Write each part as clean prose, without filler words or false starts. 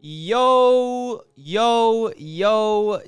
Yo,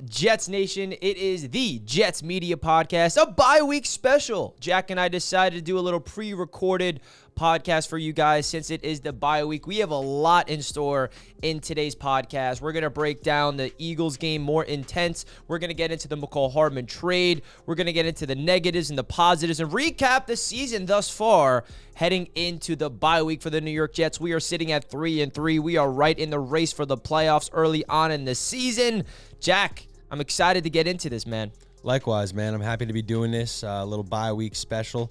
Jets Nation. It is the Jets Media Podcast, a bye-week special. Jack and I decided to do a little pre-recorded podcast for you guys since it is the bye week. We have a lot in store in today's podcast. We're going to break down the Eagles game more intense. We're going to get into the Mecole Hardman trade. We're going to get into the negatives and the positives and recap the season thus far heading into the bye week for the New York Jets. We are sitting at 3-3. We are right in the race for the playoffs early on in the season. Jack, I'm excited to get into this, man. Likewise, man. I'm happy to be doing this little bye week special.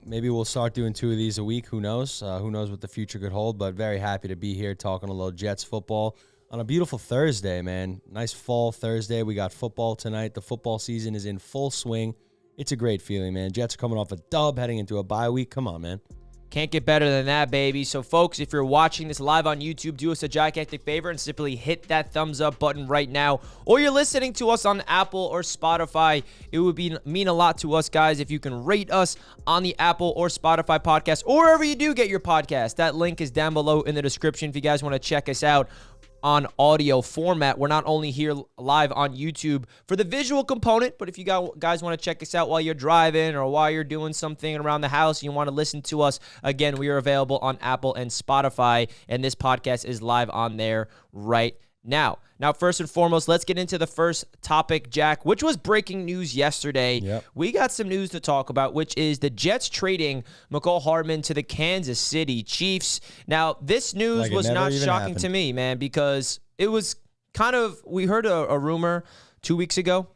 Maybe we'll start doing 2 of these a week. Who knows? Who knows what the future could hold, but very happy to be here talking a little Jets football on a beautiful Thursday, man. Nice fall Thursday. We got football tonight. The football season is in full swing. It's a great feeling, man. Jets are coming off a dub, heading into a bye week. Come on, man. Can't get better than that, baby. So, folks, if you're watching this live on YouTube, do us a gigantic favor and simply hit that thumbs up button right now. Or you're listening to us on Apple or Spotify. It would mean a lot to us, guys, if you can rate us on the Apple or Spotify podcast or wherever you do get your podcast. That link is down below in the description if you guys want to check us out on audio format. We're not only here live on YouTube for the visual component, but if you guys want to check us out while you're driving or while you're doing something around the house and you want to listen to us, again, we are available on Apple and Spotify, and this podcast is live on there right now. Now, first and foremost, let's get into the first topic, Jack, which was breaking news yesterday. Yep. We got some news to talk about, which is the Jets trading Mecole Hardman to the Kansas City Chiefs. Now, this news was not shocking to me, man, because it was kind of, we heard a rumor 2 weeks ago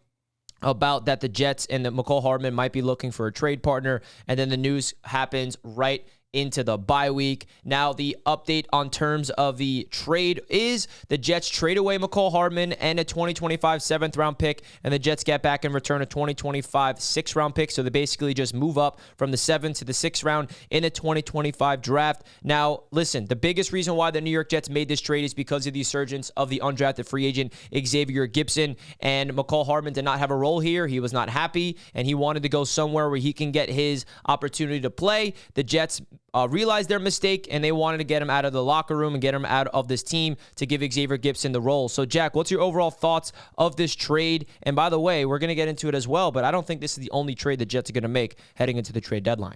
about that the Jets and the Mecole Hardman might be looking for a trade partner, and then the news happens right into the bye week. Now, the update on terms of the trade is the Jets trade away Mecole Hardman and a 2025 7th-round pick, and the Jets get back in return a 2025 6th-round pick. So they basically just move up from the 7th to the 6th round in the 2025 draft. Now, listen, the biggest reason why the New York Jets made this trade is because of the resurgence of the undrafted free agent Xavier Gipson, and Mecole Hardman did not have a role here. He was not happy, and he wanted to go somewhere where he can get his opportunity to play. The Jets realized their mistake, and they wanted to get him out of the locker room and get him out of this team to give Xavier Gipson the role. So, Jack, what's your overall thoughts of this trade? And by the way, we're going to get into it as well, but I don't think this is the only trade the Jets are going to make heading into the trade deadline.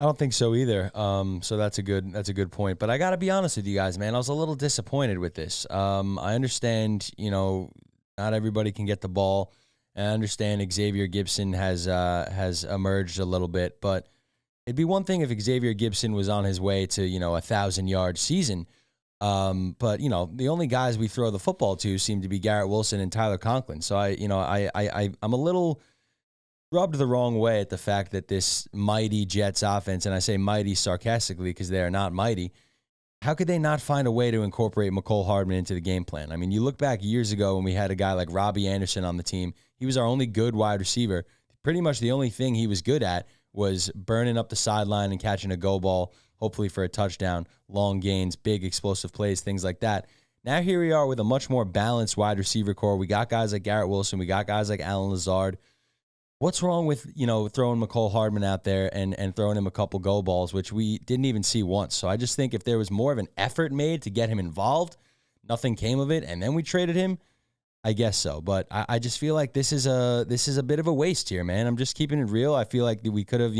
I don't think so either. So that's a good point. But I got to be honest with you guys, man. I was a little disappointed with this. I understand, not everybody can get the ball. I understand Xavier Gipson has emerged a little bit, but it'd be one thing if Xavier Gipson was on his way to, a 1,000-yard season. But, the only guys we throw the football to seem to be Garrett Wilson and Tyler Conklin. So, I'm a little rubbed the wrong way at the fact that this mighty Jets offense, and I say mighty sarcastically because they are not mighty, how could they not find a way to incorporate Mecole Hardman into the game plan? I mean, you look back years ago when we had a guy like Robbie Anderson on the team. He was our only good wide receiver. Pretty much the only thing he was good at was burning up the sideline and catching a go ball, hopefully for a touchdown, long gains, big explosive plays, things like that. Now here we are with a much more balanced wide receiver core. We got guys like Garrett Wilson. We got guys like Allen Lazard. What's wrong with, throwing Mecole Hardman out there and throwing him a couple go balls, which we didn't even see once? So I just think if there was more of an effort made to get him involved, nothing came of it, and then we traded him, I guess so. But I just feel like this is a bit of a waste here, man. I'm just keeping it real. I feel like we could have,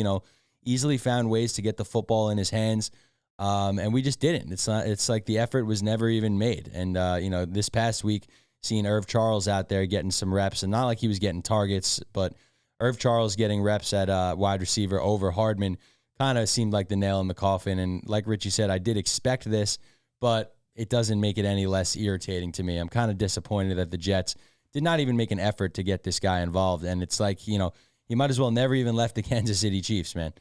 easily found ways to get the football in his hands, and we just didn't. It's like the effort was never even made. And this past week, seeing Irv Charles out there getting some reps, and not like he was getting targets, but Irv Charles getting reps at wide receiver over Hardman kind of seemed like the nail in the coffin. And like Richie said, I did expect this, but it doesn't make it any less irritating to me. I'm kind of disappointed that the Jets did not even make an effort to get this guy involved. And it's like, he might as well never even left the Kansas City Chiefs, man.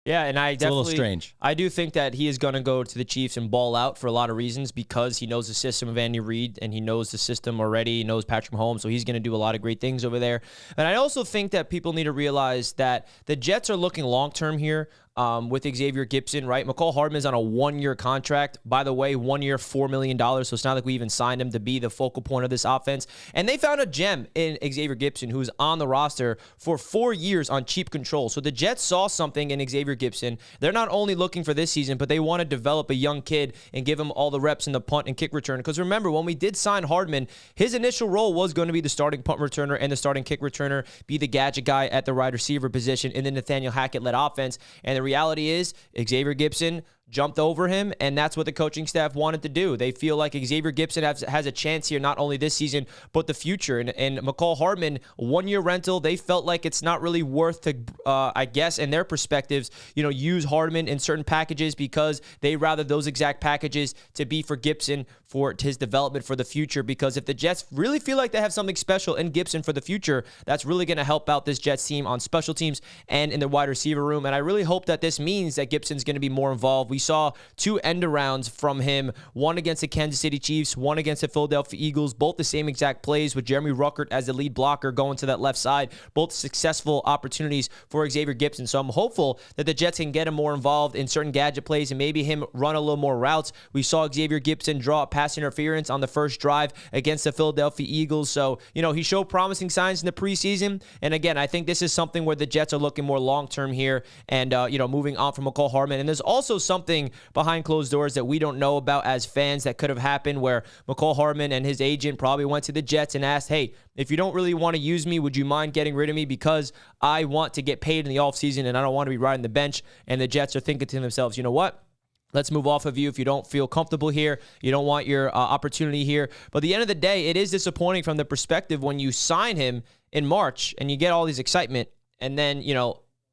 Yeah, and it's a little strange. I do think that he is going to go to the Chiefs and ball out for a lot of reasons because he knows the system of Andy Reid and he knows the system already. He knows Patrick Mahomes, so he's going to do a lot of great things over there. And I also think that people need to realize that the Jets are looking long-term here. with Xavier Gipson, right? Mecole Hardman is on a 1-year contract. By the way, 1 year, $4 million. So it's not like we even signed him to be the focal point of this offense. And they found a gem in Xavier Gipson, who's on the roster for 4 years on cheap control. So the Jets saw something in Xavier Gipson. They're not only looking for this season, but they want to develop a young kid and give him all the reps in the punt and kick return. Because remember, when we did sign Hardman, his initial role was going to be the starting punt returner and the starting kick returner, be the gadget guy at the wide receiver position in the Nathaniel Hackett-led offense. And the reality is Xavier Gipson jumped over him, and that's what the coaching staff wanted to do. They feel like Xavier Gipson has a chance here, not only this season, but the future. And Mecole Hardman, 1-year rental, they felt like it's not really worth to, I guess, in their perspectives, use Hardman in certain packages because they rather those exact packages to be for Gipson for his development for the future. Because if the Jets really feel like they have something special in Gipson for the future, that's really going to help out this Jets team on special teams and in the wide receiver room. And I really hope that this means that Gipson's going to be more involved. We saw 2 end-arounds from him, one against the Kansas City Chiefs, one against the Philadelphia Eagles, both the same exact plays with Jeremy Ruckert as the lead blocker going to that left side, both successful opportunities for Xavier Gipson. So I'm hopeful that the Jets can get him more involved in certain gadget plays and maybe him run a little more routes. We saw Xavier Gipson draw a pass interference on the first drive against the Philadelphia Eagles. So, he showed promising signs in the preseason. And again, I think this is something where the Jets are looking more long-term here and, moving on from Mecole Hardman. And there's also something behind closed doors that we don't know about as fans that could have happened where Mecole Hardman and his agent probably went to the Jets and asked, hey, if you don't really want to use me, would you mind getting rid of me because I want to get paid in the offseason and I don't want to be riding the bench? And the Jets are thinking to themselves, you know what? Let's move off of you if you don't feel comfortable here. You don't want your opportunity here. But at the end of the day, it is disappointing from the perspective when you sign him in March and you get all these excitement and then,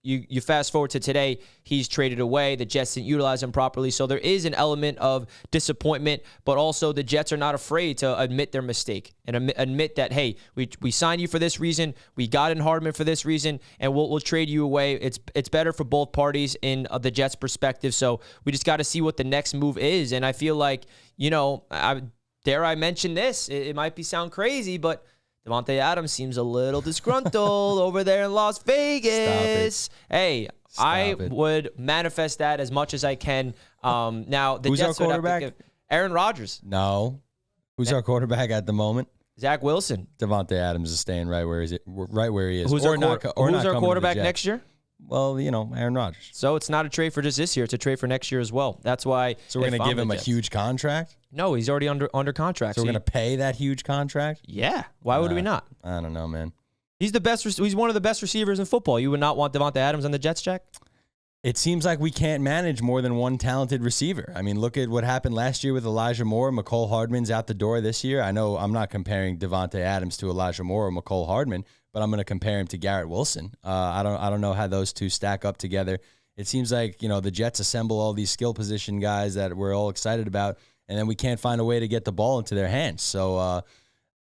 you fast forward to today, he's traded away. The Jets didn't utilize him properly. So there is an element of disappointment, but also the Jets are not afraid to admit their mistake and admit that, hey, we signed you for this reason. We got in Hardman for this reason, and we'll trade you away. It's better for both parties in the Jets' perspective. So we just got to see what the next move is. And I feel like, dare I mention this? It might sound crazy, but Davante Adams seems a little disgruntled over there in Las Vegas. Hey, I would manifest that as much as I can. Now, the Who's Jets our quarterback? Aaron Rodgers. No. Who's our quarterback at the moment? Zach Wilson. Davante Adams is staying right where he is. Who's our quarterback next year? Well, Aaron Rodgers. So it's not a trade for just this year. It's a trade for next year as well. That's why. So we're going to give him a huge contract? No, he's already under contract. So we're going to pay that huge contract? Yeah. Why would we not? I don't know, man. He's the best. He's one of the best receivers in football. You would not want Davante Adams on the Jets, Jack? It seems like we can't manage more than one talented receiver. I mean, look at what happened last year with Elijah Moore. Mecole Hardman's out the door this year. I know I'm not comparing Davante Adams to Elijah Moore or Mecole Hardman, but I'm going to compare him to Garrett Wilson. I don't know how those two stack up together. It seems like, the Jets assemble all these skill position guys that we're all excited about, and then we can't find a way to get the ball into their hands. So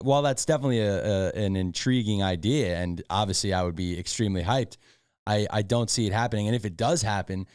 while that's definitely an intriguing idea, and obviously I would be extremely hyped, I don't see it happening. And if it does happen,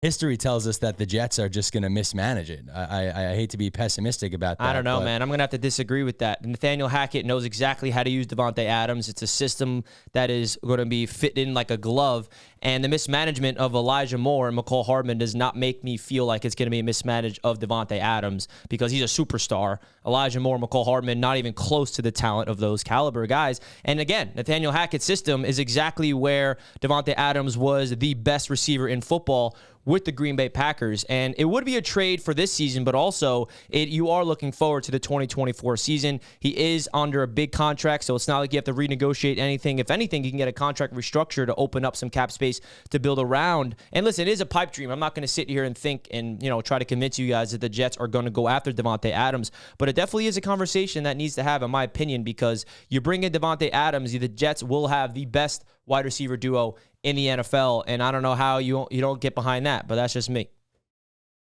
history tells us that the Jets are just going to mismanage it. I hate to be pessimistic about that. I don't know, man. I'm going to have to disagree with that. Nathaniel Hackett knows exactly how to use Davante Adams. It's a system that is going to be fit in like a glove. And the mismanagement of Elijah Moore and Mecole Hardman does not make me feel like it's going to be a mismanage of Davante Adams because he's a superstar. Elijah Moore, Mecole Hardman, not even close to the talent of those caliber guys. And again, Nathaniel Hackett's system is exactly where Davante Adams was the best receiver in football with the Green Bay Packers. And it would be a trade for this season, but also you are looking forward to the 2024 season. He is under a big contract, so it's not like you have to renegotiate anything. If anything, you can get a contract restructure to open up some cap space to build around. And listen, it is a pipe dream. I'm not going to sit here and think and try to convince you guys that the Jets are going to go after Davante Adams, but it definitely is a conversation that needs to have, in my opinion, because you bring in Davante Adams, the Jets will have the best wide receiver duo in the NFL, and I don't know how you don't get behind that, but that's just me.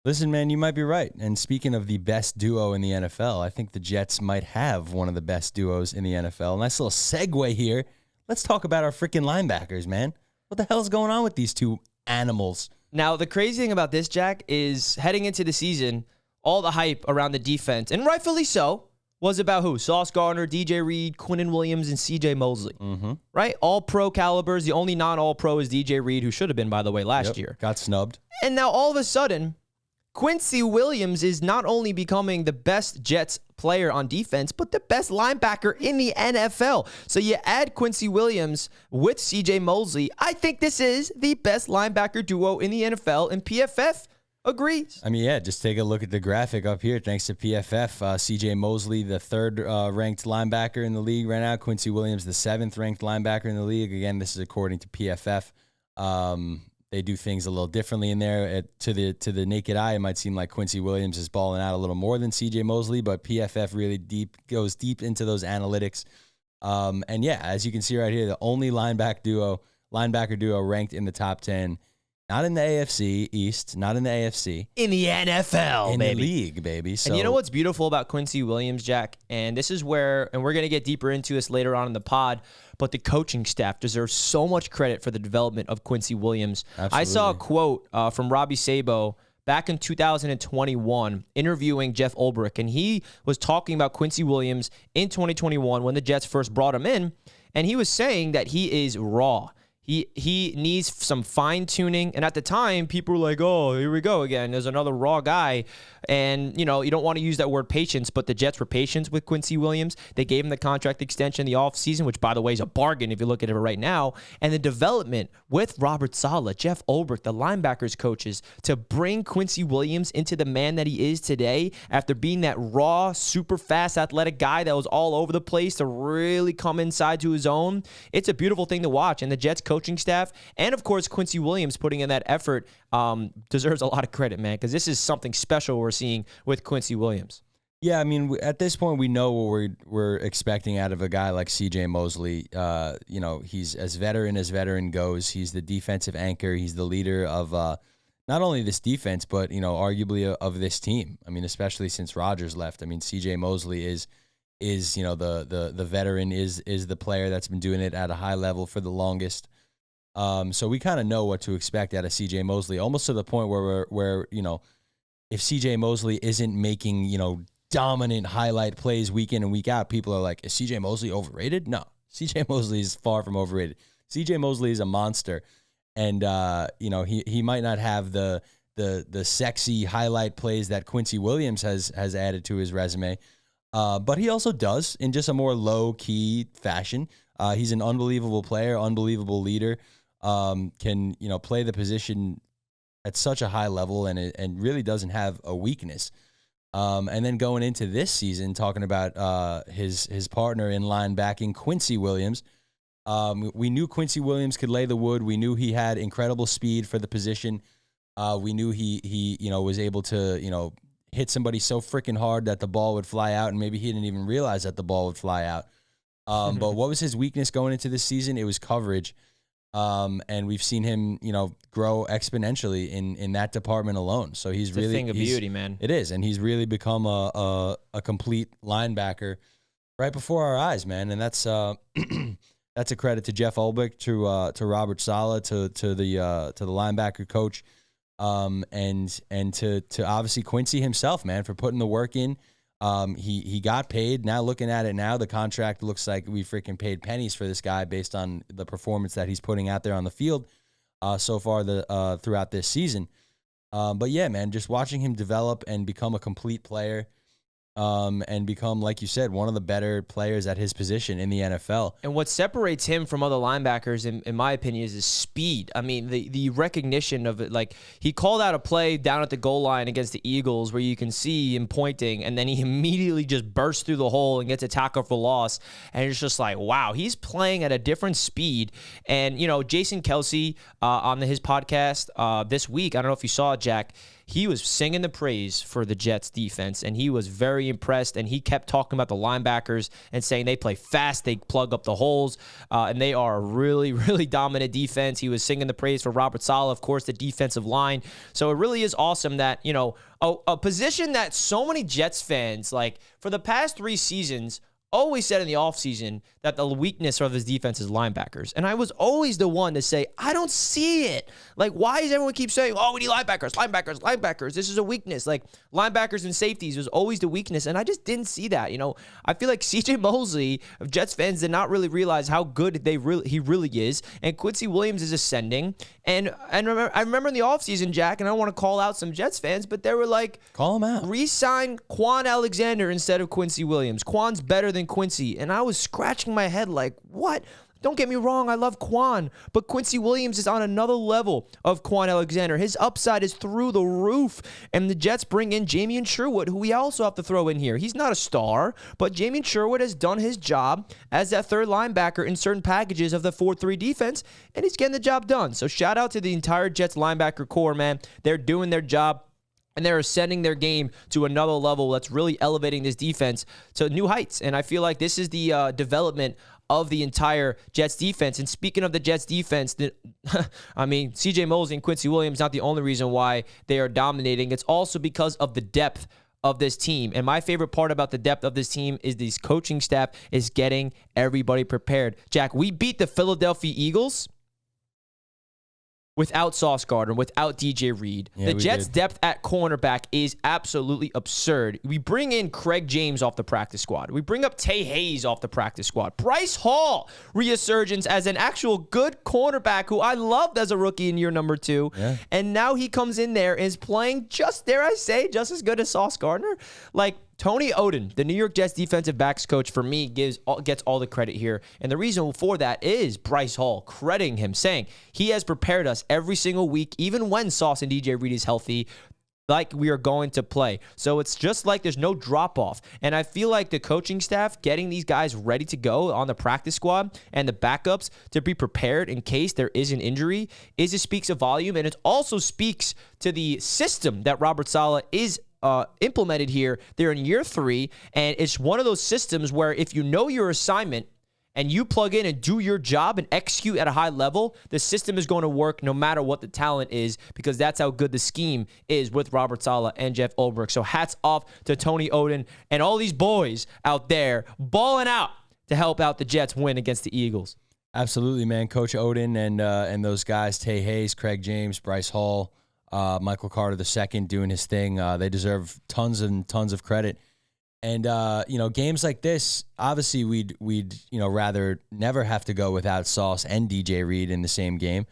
Listen, man, you might be right. And speaking of the best duo in the NFL, I think the Jets might have one of the best duos in the NFL. Nice little segue here. Let's talk about our freaking linebackers, man. What the hell's going on with these two animals? Now, the crazy thing about this, Jack, is heading into the season, all the hype around the defense, and rightfully so, was about who? Sauce Gardner, DJ Reed, Quinnen Williams, and CJ Mosley. Mm-hmm. Right? All pro calibers. The only non-all pro is DJ Reed, who should have been, by the way, last year. Got snubbed. And now all of a sudden, Quincy Williams is not only becoming the best Jets player on defense, but the best linebacker in the NFL. So you add Quincy Williams with CJ Mosley. I think this is the best linebacker duo in the NFL, and PFF agrees. I mean, yeah, just take a look at the graphic up here. Thanks to PFF, CJ Mosley, the third ranked linebacker in the league right now. Quincy Williams, the seventh ranked linebacker in the league. Again, this is according to PFF. They do things a little differently in there. To the naked eye, it might seem like Quincy Williams is balling out a little more than CJ Mosley, but PFF really goes deep into those analytics. And yeah, as you can see right here, the only linebacker duo ranked in the top 10. Not in the AFC East, not in the AFC. In the NFL, in baby. The league, baby. So, and you know what's beautiful about Quincy Williams, Jack? And this is where, and we're going to get deeper into this later on in the pod, but the coaching staff deserves so much credit for the development of Quincy Williams. Absolutely. I saw a quote from Robbie Sabo back in 2021 interviewing Jeff Ulbrich, and he was talking about Quincy Williams in 2021 when the Jets first brought him in, and he was saying that he is raw. He needs some fine-tuning. And at the time, people were like, oh, here we go again. There's another raw guy. And, you know, you don't want to use that word patience, but the Jets were patient with Quincy Williams. They gave him the contract extension in the offseason, which, by the way, is a bargain if you look at it right now. And the development with Robert Saleh, Jeff Ulbrich, the linebackers coaches, to bring Quincy Williams into the man that he is today after being that raw, super fast, athletic guy that was all over the place to really come inside to his own. It's a beautiful thing to watch. And the Jets coaching staff, and of course Quincy Williams putting in that effort, deserves a lot of credit, man, because this is something special we're seeing with Quincy Williams. Yeah, I mean, at this point, we know what we're expecting out of a guy like CJ Mosley. You know, he's as veteran goes. He's the defensive anchor. He's the leader of not only this defense, but, you know, arguably of this team. I mean, especially since Rodgers left. I mean, CJ Mosley is you know, the veteran, is the player that's been doing it at a high level for the longest. So we kind of know what to expect out of CJ Mosley, almost to the point where you know, if CJ Mosley isn't making, you know, dominant highlight plays week in and week out, people are like, is CJ Mosley overrated? No, CJ Mosley is far from overrated. CJ Mosley is a monster, and you know, he might not have the sexy highlight plays that Quincy Williams has added to his resume, but he also does in just a more low key fashion. He's an unbelievable player, unbelievable leader. Can, you know, play the position at such a high level and really doesn't have a weakness. And then going into this season, talking about his partner in linebacking, Quincy Williams. We knew Quincy Williams could lay the wood. We knew he had incredible speed for the position. We knew he you know, was able to, you know, hit somebody so freaking hard that the ball would fly out, and maybe he didn't even realize that the ball would fly out. But what was his weakness going into this season? It was coverage. And we've seen him, you know, grow exponentially in that department alone. So he's it's really a thing of beauty, man. It is, and he's really become a complete linebacker right before our eyes, man. And that's that's a credit to Jeff Ulbrich, to Robert Saleh, to the linebacker coach, and to obviously Quincy himself, man, for putting the work in. He got paid. Now looking at it now, the contract looks like we freaking paid pennies for this guy based on the performance that he's putting out there on the field so far throughout this season. But yeah, man, just watching him develop and become a complete player, and become, like you said, one of the better players at his position in the NFL. And what separates him from other linebackers, in my opinion, is his speed. I mean, the recognition of it. Like, he called out a play down at the goal line against the Eagles where you can see him pointing, and then he immediately just bursts through the hole and gets a tackle for loss. And it's just like, wow, he's playing at a different speed. And, you know, Jason Kelsey on his podcast this week, I don't know if you saw it, Jack, he was singing the praise for the Jets defense, and he was very impressed, and he kept talking about the linebackers and saying they play fast, they plug up the holes, and they are a really, really dominant defense. He was singing the praise for Robert Saleh, of course, the defensive line. So it really is awesome that, you know, a position that so many Jets fans, like, for the past 3 seasons, always said in the offseason that the weakness of his defense is linebackers. And I was always the one to say, I don't see it. Like, why does everyone keep saying, oh, we need linebackers? This is a weakness. Like, linebackers and safeties was always the weakness. And I just didn't see that. I feel like CJ Mosley, Jets fans, did not really realize how good he really is. And Quincy Williams is ascending. And I remember in the offseason, Jack, and I don't want to call out some Jets fans, but they were like, call him out. Re-sign Quan Alexander instead of Quincy Williams. Quan's better than Quincy. And I was scratching my head like, what? Don't get me wrong, I love Quan, but Quincy Williams is on another level of Quan Alexander. His upside is through the roof, and the Jets bring in Jamien Sherwood, who we also have to throw in here. He's not a star, but Jamien Sherwood has done his job as that third linebacker in certain packages of the 4-3 defense, and he's getting the job done. So shout out to the entire Jets linebacker core, man. They're doing their job. And they're ascending their game to another level that's really elevating this defense to new heights. And I feel like this is the development of the entire Jets defense. And speaking of the Jets defense, CJ Mosley and Quincy Williams, not the only reason why they are dominating. It's also because of the depth of this team. And my favorite part about the depth of this team is this coaching staff is getting everybody prepared. Jack, we beat the Philadelphia Eagles without Sauce Gardner, without DJ Reed. The Jets' depth at cornerback is absolutely absurd. We bring in Craig James off the practice squad. We bring up Tay Hayes off the practice squad. Bryce Hall resurgence as an actual good cornerback who I loved as a rookie in year number 2. Yeah. And now he comes in there and is playing just, dare I say, just as good as Sauce Gardner. Like, Tony Oden, the New York Jets defensive backs coach, for me, gets all the credit here. And the reason for that is Bryce Hall crediting him, saying he has prepared us every single week, even when Sauce and DJ Reed is healthy, like we are going to play. So it's just like there's no drop-off. And I feel like the coaching staff getting these guys ready to go on the practice squad and the backups to be prepared in case there is an injury it speaks a volume. And it also speaks to the system that Robert Saleh is implemented here. They're in year 3, and it's one of those systems where if you know your assignment and you plug in and do your job and execute at a high level, the system is going to work no matter what the talent is, because that's how good the scheme is with Robert Saleh and Jeff Ulbrich. So hats off to Tony Oden and all these boys out there balling out to help out the Jets win against the Eagles. Absolutely, man. Coach Oden and those guys, Tay Hayes, Craig James, Bryce Hall, Michael Carter II doing his thing. They deserve tons and tons of credit. And games like this, obviously we'd rather never have to go without Sauce and DJ Reed in the same game.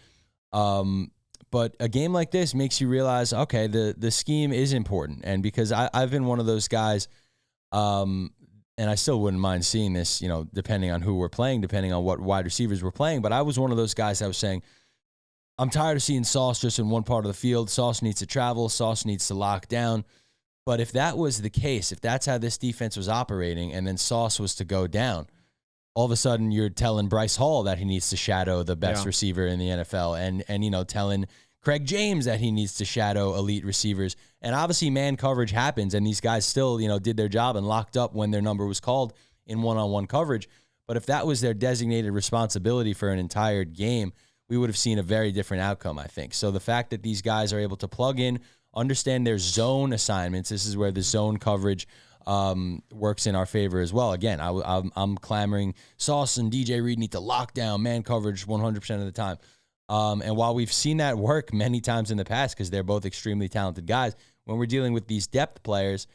But a game like this makes you realize, okay, the scheme is important. And because I've been one of those guys, and I still wouldn't mind seeing this, depending on who we're playing, depending on what wide receivers we're playing. But I was one of those guys that was saying, I'm tired of seeing Sauce just in one part of the field. Sauce needs to travel. Sauce needs to lock down. But if that was the case, if that's how this defense was operating, and then Sauce was to go down, all of a sudden you're telling Bryce Hall that he needs to shadow the best receiver in the NFL, and telling Craig James that he needs to shadow elite receivers. And obviously man coverage happens, and these guys still, did their job and locked up when their number was called in one-on-one coverage. But if that was their designated responsibility for an entire game, we would have seen a very different outcome, I think. So the fact that these guys are able to plug in, understand their zone assignments, this is where the zone coverage works in our favor as well. Again, I'm clamoring Sauce and DJ Reed need to lock down man coverage 100% of the time. And while we've seen that work many times in the past, because they're both extremely talented guys, when we're dealing with these depth players,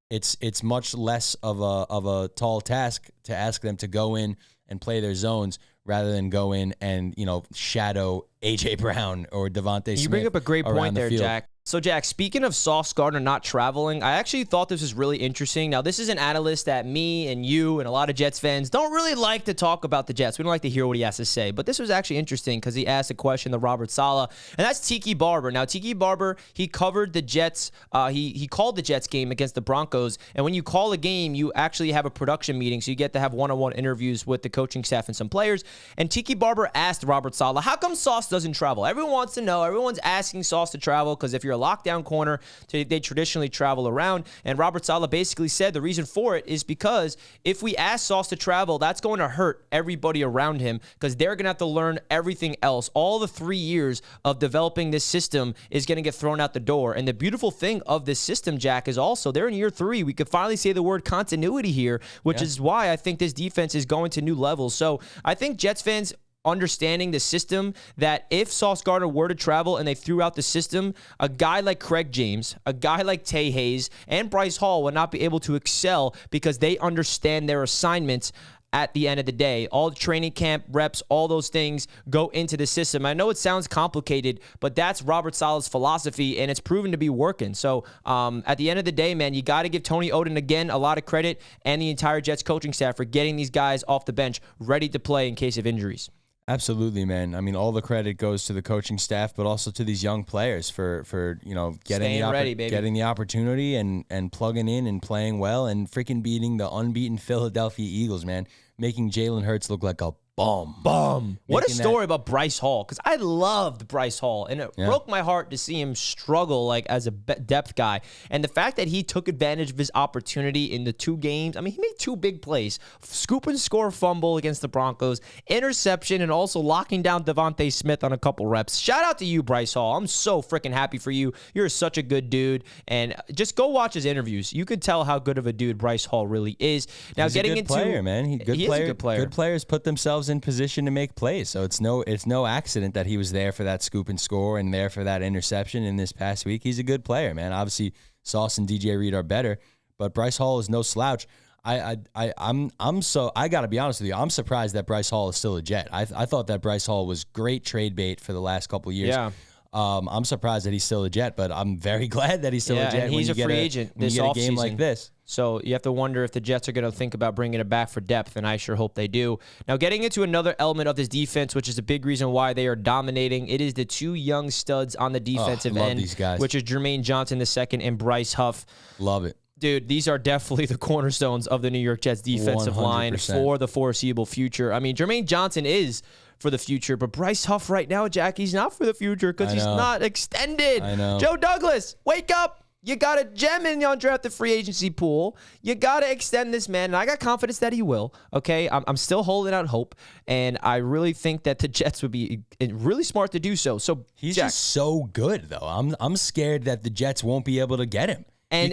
it's much less of a tall task to ask them to go in and play their zones rather than go in and, shadow A.J. Brown or Devontae Smith. You bring up a great point there, field. Jack. So, Jack, speaking of Sauce Gardner not traveling, I actually thought this was really interesting. Now, this is an analyst that me and you and a lot of Jets fans don't really like to talk about the Jets. We don't like to hear what he has to say. But this was actually interesting because he asked a question to Robert Saleh, and that's Tiki Barber. Now, Tiki Barber, he covered the Jets. He called the Jets game against the Broncos. And when you call a game, you actually have a production meeting, so you get to have one-on-one interviews with the coaching staff and some players. And Tiki Barber asked Robert Saleh, how come Sauce doesn't travel? Everyone wants to know. Everyone's asking Sauce to travel because if you're a lockdown corner they traditionally travel around. And Robert Saleh basically said the reason for it is because if we ask Sauce to travel, that's going to hurt everybody around him because they're going to have to learn everything else. All the 3 years of developing this system is going to get thrown out the door. And the beautiful thing of this system, Jack, is also they're in year 3. We could finally say the word continuity here, which is why I think this defense is going to new levels. So I think Jets fans understanding the system, that if Sauce Gardner were to travel and they threw out the system, a guy like Craig James, a guy like Tay Hayes, and Bryce Hall would not be able to excel because they understand their assignments. At the end of the day, all the training camp reps, all those things go into the system. I know it sounds complicated, but that's Robert Saleh's philosophy, and it's proven to be working. So at the end of the day, man, you got to give Tony Oden, again, a lot of credit and the entire Jets coaching staff for getting these guys off the bench ready to play in case of injuries. Absolutely, man. I mean, all the credit goes to the coaching staff, but also to these young players for getting getting the opportunity and plugging in and playing well and freaking beating the unbeaten Philadelphia Eagles, man, making Jalen Hurts look like a bum. What a story about Bryce Hall, because I loved Bryce Hall, and it broke my heart to see him struggle like as a depth guy. And the fact that he took advantage of his opportunity in the 2 games, I mean, he made 2 big plays, scoop and score fumble against the Broncos, interception, and also locking down Devontae Smith on a couple reps. Shout out to you, Bryce Hall. I'm so freaking happy for you. You're such a good dude, and just go watch his interviews. You could tell how good of a dude Bryce Hall really is. Now, he's getting a good player, man. He is a good player. Good players put themselves in position to make plays, so it's no accident that he was there for that scoop and score and there for that interception in this past week. He's a good player, man. Obviously, Sauce and DJ Reed are better, but Bryce Hall is no slouch. I gotta be honest with you. I'm surprised that Bryce Hall is still a Jet. I thought that Bryce Hall was great trade bait for the last couple of years. Yeah. I'm surprised that he's still a Jet, but I'm very glad that he's still a Jet. And he's a free agent when this you get a game offseason. like this. So you have to wonder if the Jets are going to think about bringing it back for depth, and I sure hope they do. Now, getting into another element of this defense, which is a big reason why they are dominating, it is the 2 young studs on the defensive end, these guys. which is Jermaine Johnson II and Bryce Huff. Love it. Dude, these are definitely the cornerstones of the New York Jets defensive 100%. line for the foreseeable future. I mean, Jermaine Johnson is for the future, but Bryce Huff right now, Jack, he's not for the future because he's not extended. I know. Joe Douglas, wake up. You got a gem in the undrafted free agency pool. You got to extend this man, and I got confidence that he will, okay? I'm still holding out hope, and I really think that the Jets would be really smart to do so. So he's Jack, just so good, though. I'm scared that the Jets won't be able to get him. And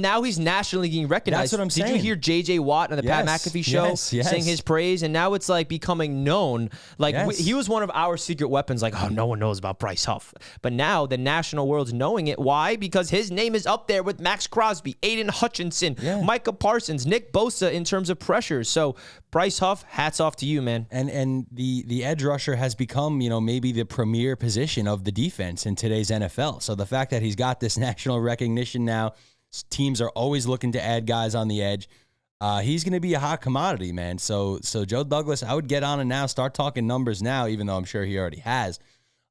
now he's nationally getting recognized. That's what I'm saying. Did you hear J.J. Watt on the Pat McAfee show sing his praise? And now it's like becoming known. Like he was one of our secret weapons. Like, oh, no one knows about Bryce Huff. But now the national world's knowing it. Why? Because his name is up there with Max Crosby, Aiden Hutchinson, Micah Parsons, Nick Bosa in terms of pressures. So Bryce Huff, hats off to you, man. And the edge rusher has become, maybe the premier position of the defense in today's NFL. So the fact that he's got this national recognition now, teams are always looking to add guys on the edge. He's going to be a hot commodity, man. So Joe Douglas, I would get on it now, start talking numbers now, even though I'm sure he already has.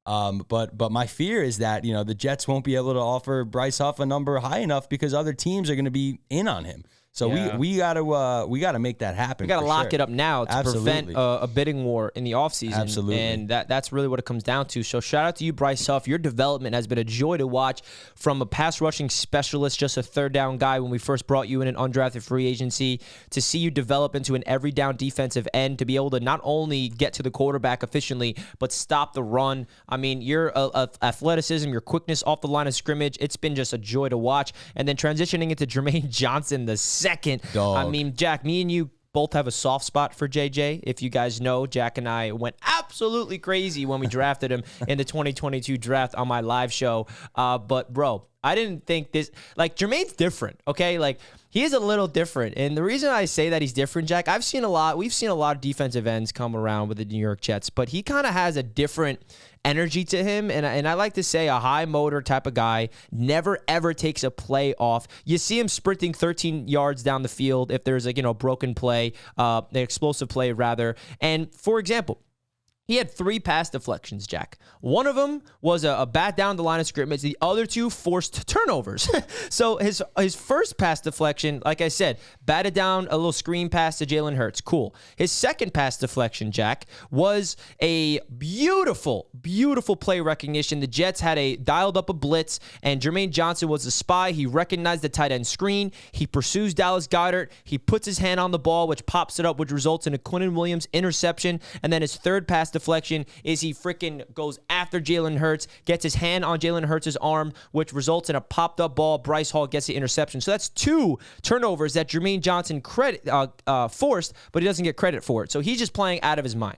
But my fear is that, the Jets won't be able to offer Bryce Huff a number high enough because other teams are going to be in on him. So we got to make that happen. We got to lock it up now to prevent a bidding war in the offseason. Absolutely. And that's really what it comes down to. So shout out to you, Bryce Huff. Your development has been a joy to watch from a pass rushing specialist, just a third down guy when we first brought you in an undrafted free agency, to see you develop into an every down defensive end, to be able to not only get to the quarterback efficiently, but stop the run. I mean, your athleticism, your quickness off the line of scrimmage, it's been just a joy to watch. And then transitioning into Jermaine Johnson second. Dog. I mean, Jack, me and you both have a soft spot for JJ. If you guys know, Jack and I went absolutely crazy when we drafted him in the 2022 draft on my live show. But, bro, I didn't think this – like, Jermaine's different, okay? Like, he is a little different. And the reason I say that he's different, Jack, we've seen a lot of defensive ends come around with the New York Jets, but he kind of has a different energy to him, and I like to say a high motor type of guy, never ever takes a play off. You see him sprinting 13 yards down the field if there's a broken play, the explosive play rather. And for example, He had 3 pass deflections, Jack. One of them was a bat down the line of scrimmage. The other 2 forced turnovers. So his first pass deflection, like I said, batted down a little screen pass to Jalen Hurts. Cool. His second pass deflection, Jack, was a beautiful, beautiful play recognition. The Jets had dialed up a blitz, and Jermaine Johnson was a spy. He recognized the tight end screen. He pursues Dallas Goedert. He puts his hand on the ball, which pops it up, which results in a Quinnen Williams interception. And then his third pass deflection is he freaking goes after Jalen Hurts, gets his hand on Jalen Hurts' arm, which results in a popped up ball. Bryce Hall gets the interception. So that's 2 turnovers that Jermaine Johnson forced, but he doesn't get credit for it. So he's just playing out of his mind.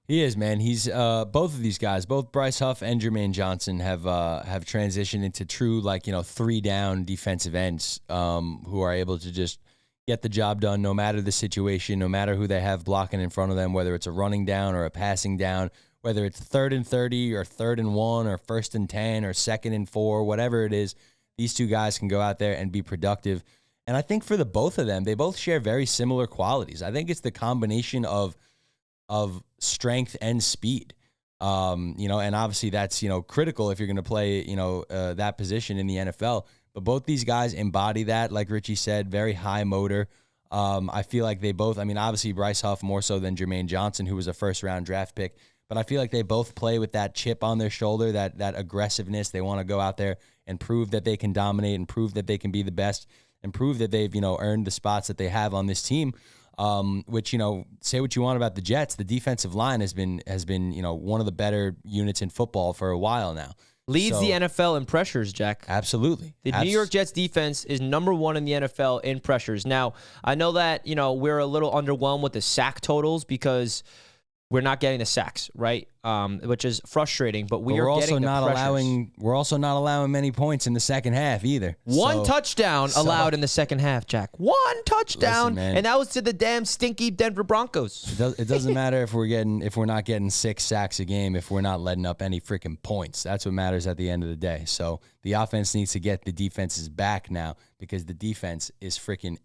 He is, man. He's both of these guys, both Bryce Huff and Jermaine Johnson have transitioned into true 3-down defensive ends who are able to just get the job done no matter the situation, no matter who they have blocking in front of them, whether it's a running down or a passing down, whether it's 3rd and 30 or 3rd and 1 or 1st and 10 or 2nd and 4, whatever it is, these 2 guys can go out there and be productive. And I think for the both of them, they both share very similar qualities. I think it's the combination of strength and speed. And obviously that's, critical if you're going to play, that position in the NFL. But both these guys embody that, like Richie said, very high motor. I feel like they both, obviously Bryce Huff more so than Jermaine Johnson, who was a first-round draft pick. But I feel like they both play with that chip on their shoulder, that aggressiveness. They want to go out there and prove that they can dominate and prove that they can be the best and prove that they've, earned the spots that they have on this team. Which, say what you want about the Jets, the defensive line has been, one of the better units in football for a while now. Leads the NFL in pressures, Jack. Absolutely. The New York Jets defense is number 1 in the NFL in pressures. Now, I know that, we're a little underwhelmed with the sack totals because we're not getting the sacks, right? Which is frustrating, but we're also not allowing many points in the second half either. One touchdown allowed in the second half, Jack. One touchdown, listen, and that was to the damn stinky Denver Broncos. It doesn't matter if we're not getting 6 sacks a game if we're not letting up any freaking points. That's what matters at the end of the day. So the offense needs to get the defenses back now because the defense is freaking.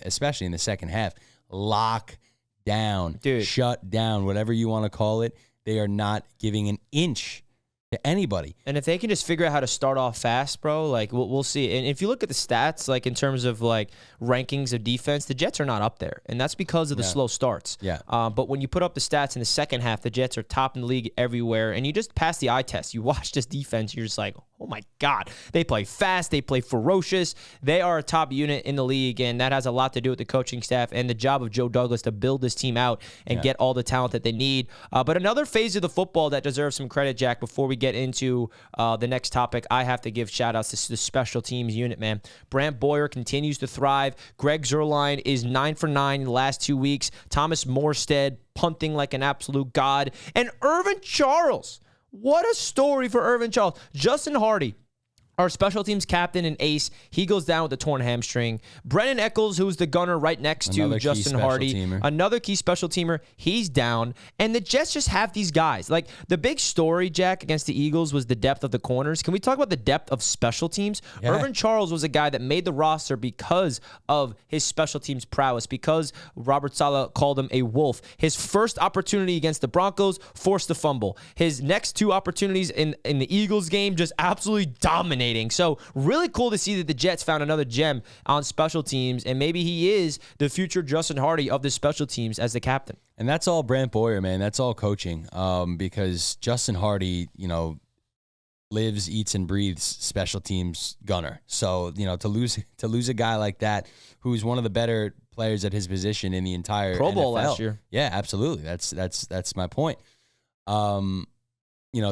Especially in the second half, lock down, dude, shut down, whatever you want to call it. They are not giving an inch to anybody. And if they can just figure out how to start off fast, bro, we'll see. And if you look at the stats, in terms of rankings of defense, the Jets are not up there, and that's because of the slow starts. Yeah. But when you put up the stats in the second half, the Jets are top in the league everywhere, and you just pass the eye test. You watch this defense, you're just like, oh my God, they play fast, they play ferocious. They are a top unit in the league, and that has a lot to do with the coaching staff and the job of Joe Douglas to build this team out and get all the talent that they need. But another phase of the football that deserves some credit, Jack, before we get into the next topic, I have to give shout-outs to the special teams unit, man. Brant Boyer continues to thrive. Greg Zuerlein is 9 for 9 in the last 2 weeks. Thomas Morstead punting like an absolute god. And Irvin Charles. What a story for Irvin Charles. Justin Hardy, our special teams captain and ace, he goes down with a torn hamstring. Brennan Eccles, who's the gunner right next to Justin Hardy, another key special teamer, he's down. And the Jets just have these guys. The big story, Jack, against the Eagles was the depth of the corners. Can we talk about the depth of special teams? Yeah. Irvin Charles was a guy that made the roster because of his special teams prowess, because Robert Saleh called him a wolf. His first opportunity against the Broncos forced a fumble. His next 2 opportunities in the Eagles game just absolutely dominated. So really cool to see that the Jets found another gem on special teams, and maybe he is the future Justin Hardy of the special teams as the captain. And that's all Brant Boyer, man. That's all coaching, because Justin Hardy, lives, eats, and breathes special teams gunner. So to lose a guy like that, who's one of the better players at his position in the entire Pro Bowl NFL. last year. Yeah, absolutely. That's my point.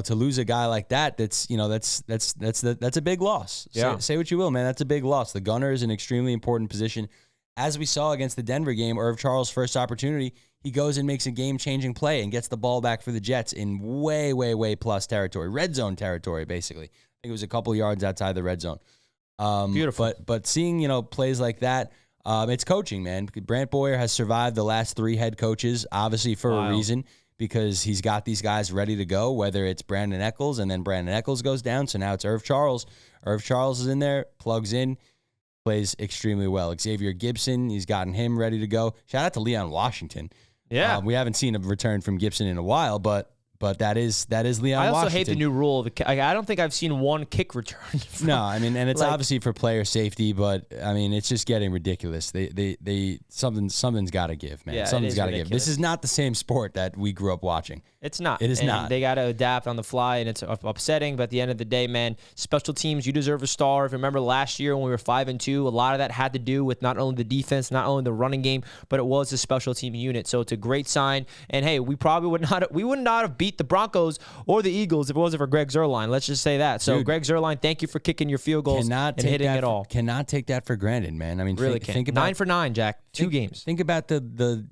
To lose a guy like that, that's a big loss. Yeah. Say what you will, man. That's a big loss. The gunner is an extremely important position. As we saw against the Denver game, Irv Charles' first opportunity, he goes and makes a game-changing play and gets the ball back for the Jets in way, way, way plus territory. Red zone territory, basically. I think it was a couple yards outside the red zone. Beautiful. But seeing, plays like that, it's coaching, man. Brant Boyer has survived the last 3 head coaches, obviously for a reason, because he's got these guys ready to go, whether it's Brandon Eccles, and then Brandon Eccles goes down, so now it's Irv Charles. Irv Charles is in there, plugs in, plays extremely well. Xavier Gibson, he's gotten him ready to go. Shout out to Leon Washington. Yeah. We haven't seen a return from Gibson in a while, but but that is Leon I also Washington. hate the new rule. I don't think I've seen one kick return. No, I mean, and it's obviously for player safety, but I mean, it's just getting ridiculous. Something's got to give, man. Yeah, Something's got to give. This is not the same sport that we grew up watching. It's not. It is not. They got to adapt on the fly, and it's upsetting. But at the end of the day, man, special teams, you deserve a star. If you remember last year when we were 5-2, a lot of that had to do with not only the defense, not only the running game, but it was the special team unit. So it's a great sign. And hey, we probably would not have beat the Broncos or the Eagles if it wasn't for Greg Zuerlein. Let's just say that. So, Greg Zuerlein, thank you for kicking your field goals and hitting it all. Cannot take that for granted, man. I mean, really think about 9 for 9, Jack. Two games. Think about the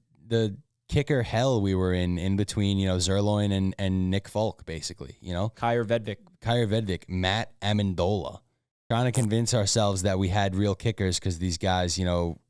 kicker hell we were in between, Zuerlein and Nick Folk, basically, Kyer Vedvik, Matt Amendola. Trying to convince ourselves that we had real kickers because these guys,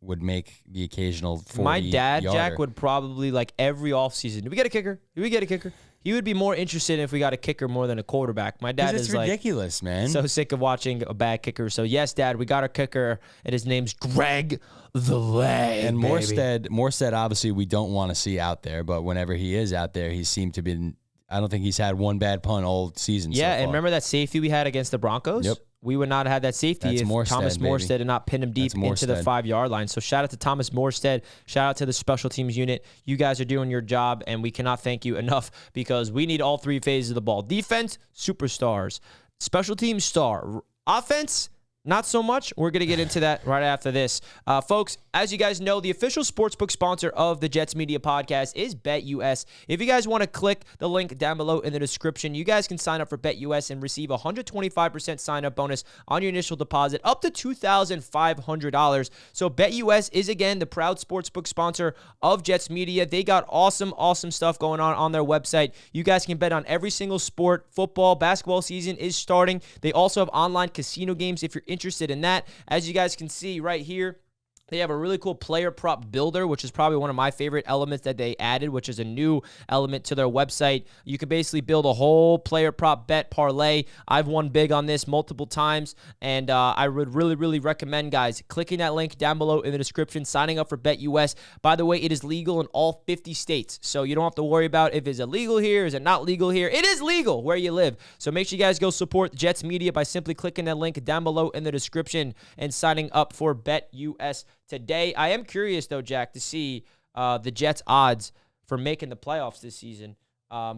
would make the occasional 40 My dad, yarder. Jack, would probably, like, every offseason, do we get a kicker? Do we get a kicker? He would be more interested if we got a kicker more than a quarterback. My dad is ridiculous, man. So sick of watching a bad kicker. So, yes, Dad, we got a kicker, and his name's Greg the Leg. And Morstead, obviously, we don't want to see out there, but whenever he is out there, he seemed to be. I don't think he's had one bad punt all season. Yeah, so far. And remember that safety we had against the Broncos? Yep. We would not have had that safety if Thomas Morstead did not pin him deep into the 5-yard line. So shout out to Thomas Morstead. Shout out to the special teams unit. You guys are doing your job, and we cannot thank you enough because we need all three phases of the ball. Defense, superstars. Special teams, star. Offense, not so much. We're going to get into that right after this. Folks, as you guys know, the official sportsbook sponsor of the Jets Media Podcast is BetUS. If you guys want to click the link down below in the description, you guys can sign up for BetUS and receive a 125% sign-up bonus on your initial deposit up to $2,500. So BetUS is, again, the proud sportsbook sponsor of Jets Media. They got awesome stuff going on their website. You guys can bet on every single sport. Football, basketball season is starting. They also have online casino games if you're interested in that. As you guys can see right here, they have a really cool player prop builder, which is probably one of my favorite elements that they added, which is a new element to their website. You can basically build a whole player prop bet parlay. I've won big on this multiple times, and I would really recommend, guys, clicking that link down below in the description, signing up for BetUS. By the way, it is legal in all 50 states, so you don't have to worry about if it's illegal here, is it not legal here. It is legal where you live. So make sure you guys go support Jets Media by simply clicking that link down below in the description and signing up for BetUS today. I am curious, though, Jack, to see the Jets' odds for making the playoffs this season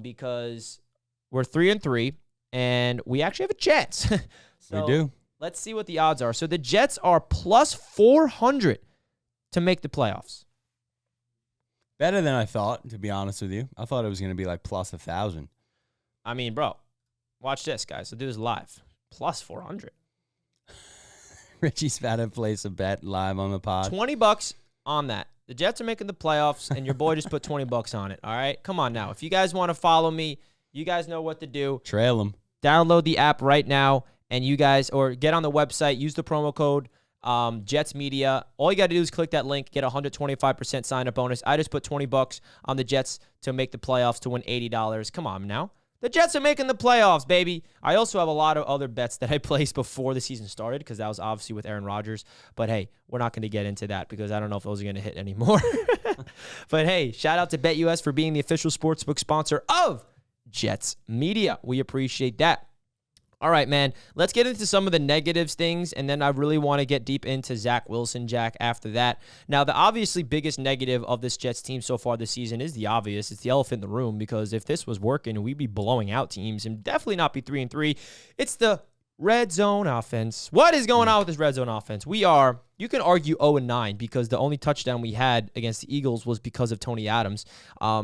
because we're 3-3, and we actually have a chance. So we do. Let's see what the odds are. So the Jets are plus 400 to make the playoffs. Better than I thought, to be honest with you. I thought it was going to be like plus 1,000. I mean, bro, watch this, guys. So do this live. Plus 400. Richie's about to place a bet live on the pod. $20 on that. The Jets are making the playoffs, and your boy just put $20 on it. All right? Come on now. If you guys want to follow me, you guys know what to do. Trail them. Download the app right now, and you guys, or get on the website, use the promo code Jets Media. All you got to do is click that link, get a 125% sign-up bonus. I just put $20 on the Jets to make the playoffs to win $80. Come on now. The Jets are making the playoffs, baby. I also have a lot of other bets that I placed before the season started because that was obviously with Aaron Rodgers. But, hey, we're not going to get into that because I don't know if those are going to hit anymore. But, hey, shout out to BetUS for being the official sportsbook sponsor of Jets Media. We appreciate that. All right, man, let's get into some of the negatives things, and then I really want to get deep into Zach Wilson, Jack, after that. Now, the obviously biggest negative of this Jets team so far this season is the obvious. It's the elephant in the room, because if this was working, we'd be blowing out teams and definitely not be 3-3. It's the red zone offense. What is going on with this red zone offense? You can argue 0-9 because the only touchdown we had against the Eagles was because of Tony Adams.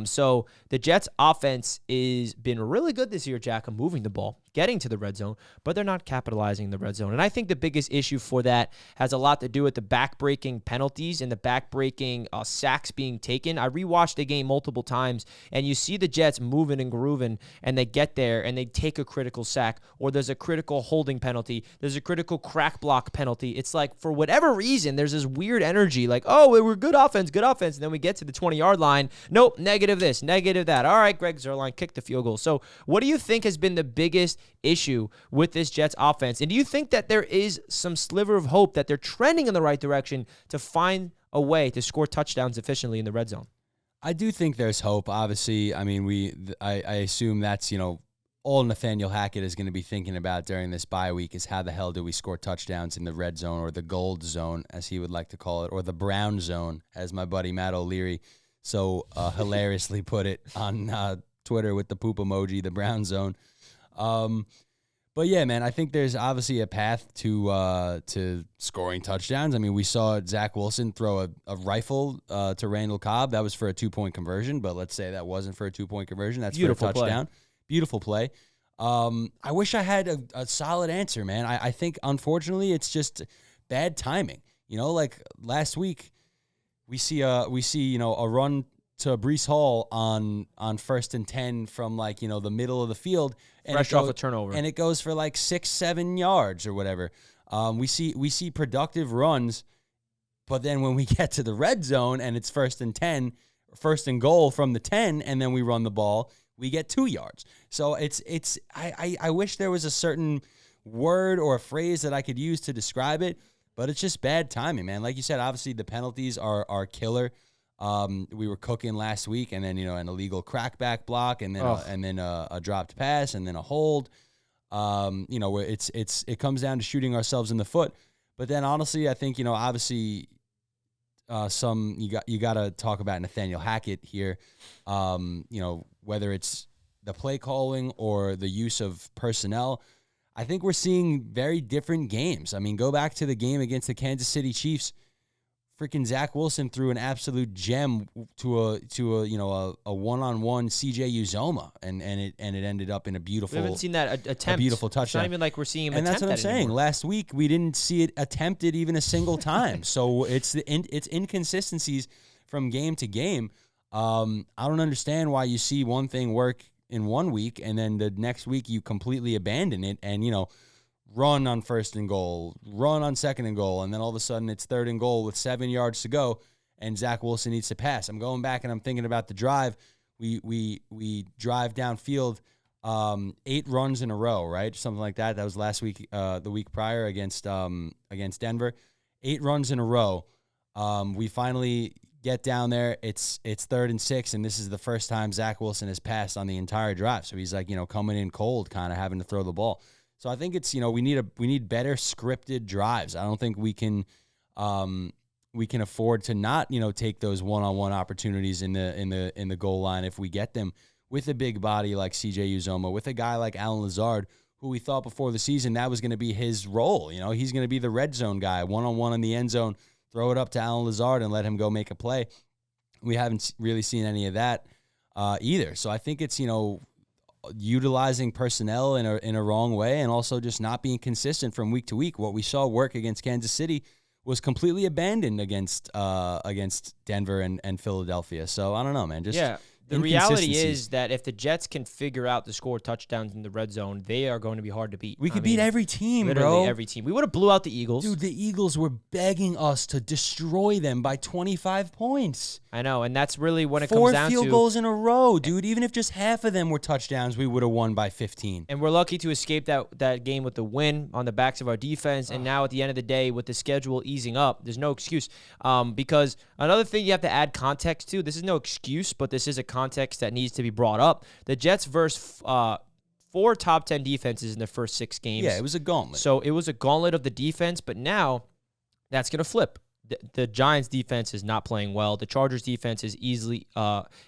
So the Jets offense has been really good this year, Jack, of moving the ball, getting to the red zone, but they're not capitalizing in the red zone. And I think the biggest issue for that has a lot to do with the back-breaking penalties and the back-breaking sacks being taken. I rewatched the game multiple times, and you see the Jets moving and grooving, and they get there, and they take a critical sack, or there's a critical holding penalty, there's a critical crack block penalty. It's like, for whatever reason, there's this weird energy, like, oh, we're good offense, and then we get to the 20-yard line. Nope, negative this, negative that. All right, Greg Zuerlein kicked the field goal. So what do you think has been the biggest issue with this Jets offense? And do you think that there is some sliver of hope that they're trending in the right direction to find a way to score touchdowns efficiently in the red zone? I do think there's hope. Obviously, I mean, I assume that's, all Nathaniel Hackett is going to be thinking about during this bye week is how the hell do we score touchdowns in the red zone, or the gold zone, as he would like to call it, or the brown zone, as my buddy Matt O'Leary so hilariously put it on Twitter with the poop emoji, the brown zone. But yeah, man, I think there's obviously a path to scoring touchdowns. I mean, we saw Zach Wilson throw a rifle to Randall Cobb. That was for a 2-point conversion, but let's say that wasn't for a 2-point conversion. That's beautiful for a touchdown. Play. Beautiful play. I wish I had a solid answer, man. I think, unfortunately, it's just bad timing. Like last week, we see a run to Bryce Hall on 1st and 10 from the middle of the field, and fresh off a turnover, and it goes for 6-7 yards or whatever. We see productive runs, but then when we get to the red zone and it's 1st and 10, 1st and goal from the 10, and then we run the ball, we get 2 yards. So I wish there was a certain word or a phrase that I could use to describe it, but it's just bad timing, man. Like you said, obviously the penalties are killer. We were cooking last week, and then an illegal crackback block, and then a dropped pass, and then a hold. It comes down to shooting ourselves in the foot. But then honestly, I think obviously you got to talk about Nathaniel Hackett here. Whether it's the play calling or the use of personnel, I think we're seeing very different games. I mean, go back to the game against the Kansas City Chiefs. Freaking Zach Wilson threw an absolute gem to a one-on-one CJ Uzoma, and it ended up in a beautiful. We haven't seen that attempt. A beautiful touchdown. It's not even like we're seeing him. And that's what I'm saying. Anymore. Last week we didn't see it attempted even a single time. So it's inconsistencies from game to game. I don't understand why you see one thing work in 1 week and then the next week you completely abandon it and run on 1st and goal, run on 2nd and goal, and then all of a sudden it's 3rd and goal with 7 yards to go, and Zach Wilson needs to pass. I'm going back and I'm thinking about the drive. We drive downfield 8 runs in a row, right? Something like that. That was last week, the week prior against Denver. 8 runs in a row. We finally get down there. It's 3rd and 6, and this is the first time Zach Wilson has passed on the entire drive. So he's coming in cold, kind of having to throw the ball. So I think it's we need better scripted drives. I don't think we can afford to not take those one-on-one opportunities in the goal line if we get them with a big body like CJ Uzoma, with a guy like Allen Lazard, who we thought before the season that was going to be his role. He's going to be the red zone guy, one-on-one in the end zone, throw it up to Allen Lazard and let him go make a play. We haven't really seen any of that either. So I think it's utilizing personnel in a wrong way, and also just not being consistent from week to week. What we saw work against Kansas City was completely abandoned against Denver and Philadelphia. So I don't know, man. The reality is that if the Jets can figure out to score touchdowns in the red zone, they are going to be hard to beat. We could beat every team, literally every team. We would have blew out the Eagles. Dude, the Eagles were begging us to destroy them by 25 points. I know, and that's really when it comes down to 4 field goals in a row, dude. Even if just half of them were touchdowns, we would have won by 15. And we're lucky to escape that game with the win on the backs of our defense. And now at the end of the day, with the schedule easing up, there's no excuse. Because another thing you have to add context to, this is no excuse, but this is a context that needs to be brought up. The Jets versed 4 top 10 defenses in their first 6 games. Yeah, it was a gauntlet. So it was a gauntlet of the defense, but now that's going to flip. The Giants' defense is not playing well. The Chargers' defense is easily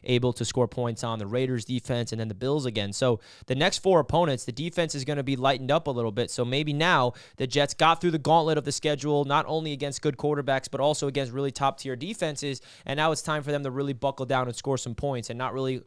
able to score points on the Raiders' defense, and then the Bills again. So the next 4 opponents, the defense is going to be lightened up a little bit. So maybe now the Jets got through the gauntlet of the schedule, not only against good quarterbacks, but also against really top-tier defenses, and now it's time for them to really buckle down and score some points and not really,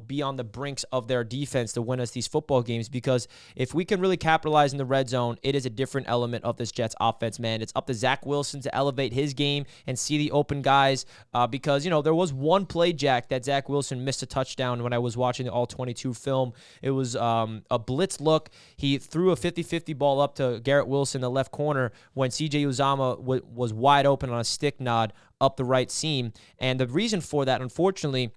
be on the brinks of their defense to win us these football games. Because if we can really capitalize in the red zone, it is a different element of this Jets offense, man. It's up to Zach Wilson to elevate his game and see the open guys because, there was one play, Jack, that Zach Wilson missed a touchdown when I was watching the All-22 film. It was a blitz look. He threw a 50-50 ball up to Garrett Wilson in the left corner when CJ Uzoma was wide open on a stick nod up the right seam. And the reason for that, unfortunately,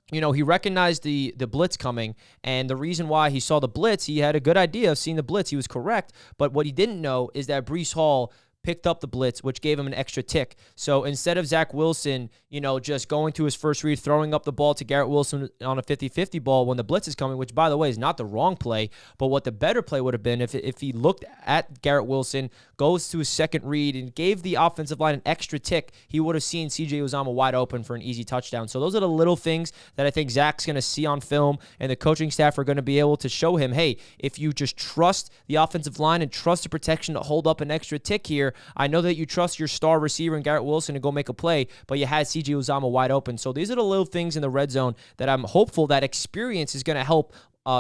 he recognized the blitz coming, and the reason why he saw the blitz, he had a good idea of seeing the blitz. He was correct, but what he didn't know is that Bryce Hall picked up the blitz, which gave him an extra tick. So instead of Zach Wilson, just going to his first read, throwing up the ball to Garrett Wilson on a 50-50 ball when the blitz is coming, which, by the way, is not the wrong play, but what the better play would have been if he looked at Garrett Wilson, goes to his second read, and gave the offensive line an extra tick, he would have seen C.J. Uzomah wide open for an easy touchdown. So those are the little things that I think Zach's going to see on film, and the coaching staff are going to be able to show him, hey, if you just trust the offensive line and trust the protection to hold up an extra tick here, I know that you trust your star receiver in Garrett Wilson to go make a play, but you had C.J. Uzomah wide open. So these are the little things in the red zone that I'm hopeful that experience is going to help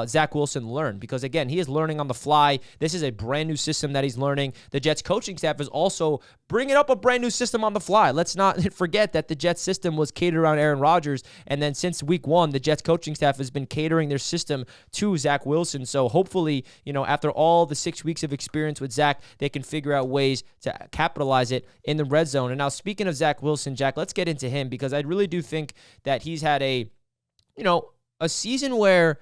Zach Wilson learn, because again, he is learning on the fly. This is a brand new system that he's learning. The Jets coaching staff is also bringing up a brand new system on the fly. Let's not forget that the Jets system was catered around Aaron Rodgers, and then since week 1, the Jets coaching staff has been catering their system to Zach Wilson. So hopefully, after all the 6 weeks of experience with Zach, they can figure out ways to capitalize it in the red zone. And now, speaking of Zach Wilson, Jack, let's get into him, because I really do think that he's had a season where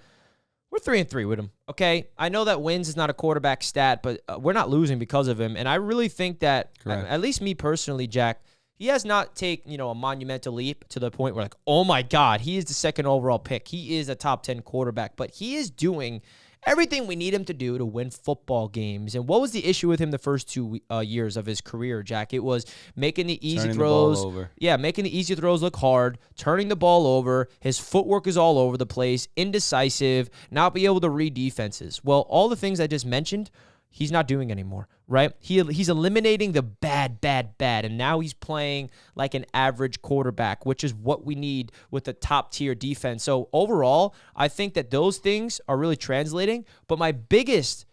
we're 3-3 with him, okay? I know that wins is not a quarterback stat, but we're not losing because of him. And I really think that, at least me personally, Jack, he has not taken, a monumental leap to the point where, like, oh my God, he is the second overall pick. He is a top 10 quarterback, but he is doing everything we need him to do to win football games. And what was the issue with him the first 2 years of his career, Jack? It was making the easy throws. Making the easy throws look hard, turning the ball over. His footwork is all over the place, indecisive, not be able to read defenses. Well, all the things I just mentioned, he's not doing anymore, right? He's eliminating the bad, and now he's playing like an average quarterback, which is what we need with a top-tier defense. So overall, I think that those things are really translating, but my biggest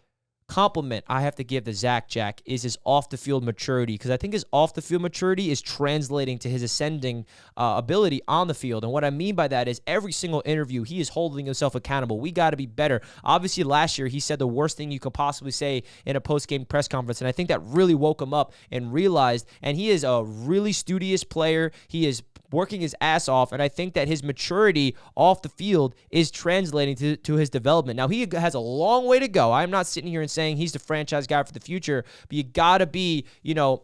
compliment I have to give to Zach, Jack, is his off-the-field maturity, because I think his off-the-field maturity is translating to his ascending ability on the field. And what I mean by that is every single interview, he is holding himself accountable. We got to be better. Obviously, last year, he said the worst thing you could possibly say in a post-game press conference, and I think that really woke him up and realized, and he is a really studious player. He is working his ass off, and I think that his maturity off the field is translating to his development. Now, he has a long way to go. I'm not sitting here and saying he's the franchise guy for the future, but you got to be,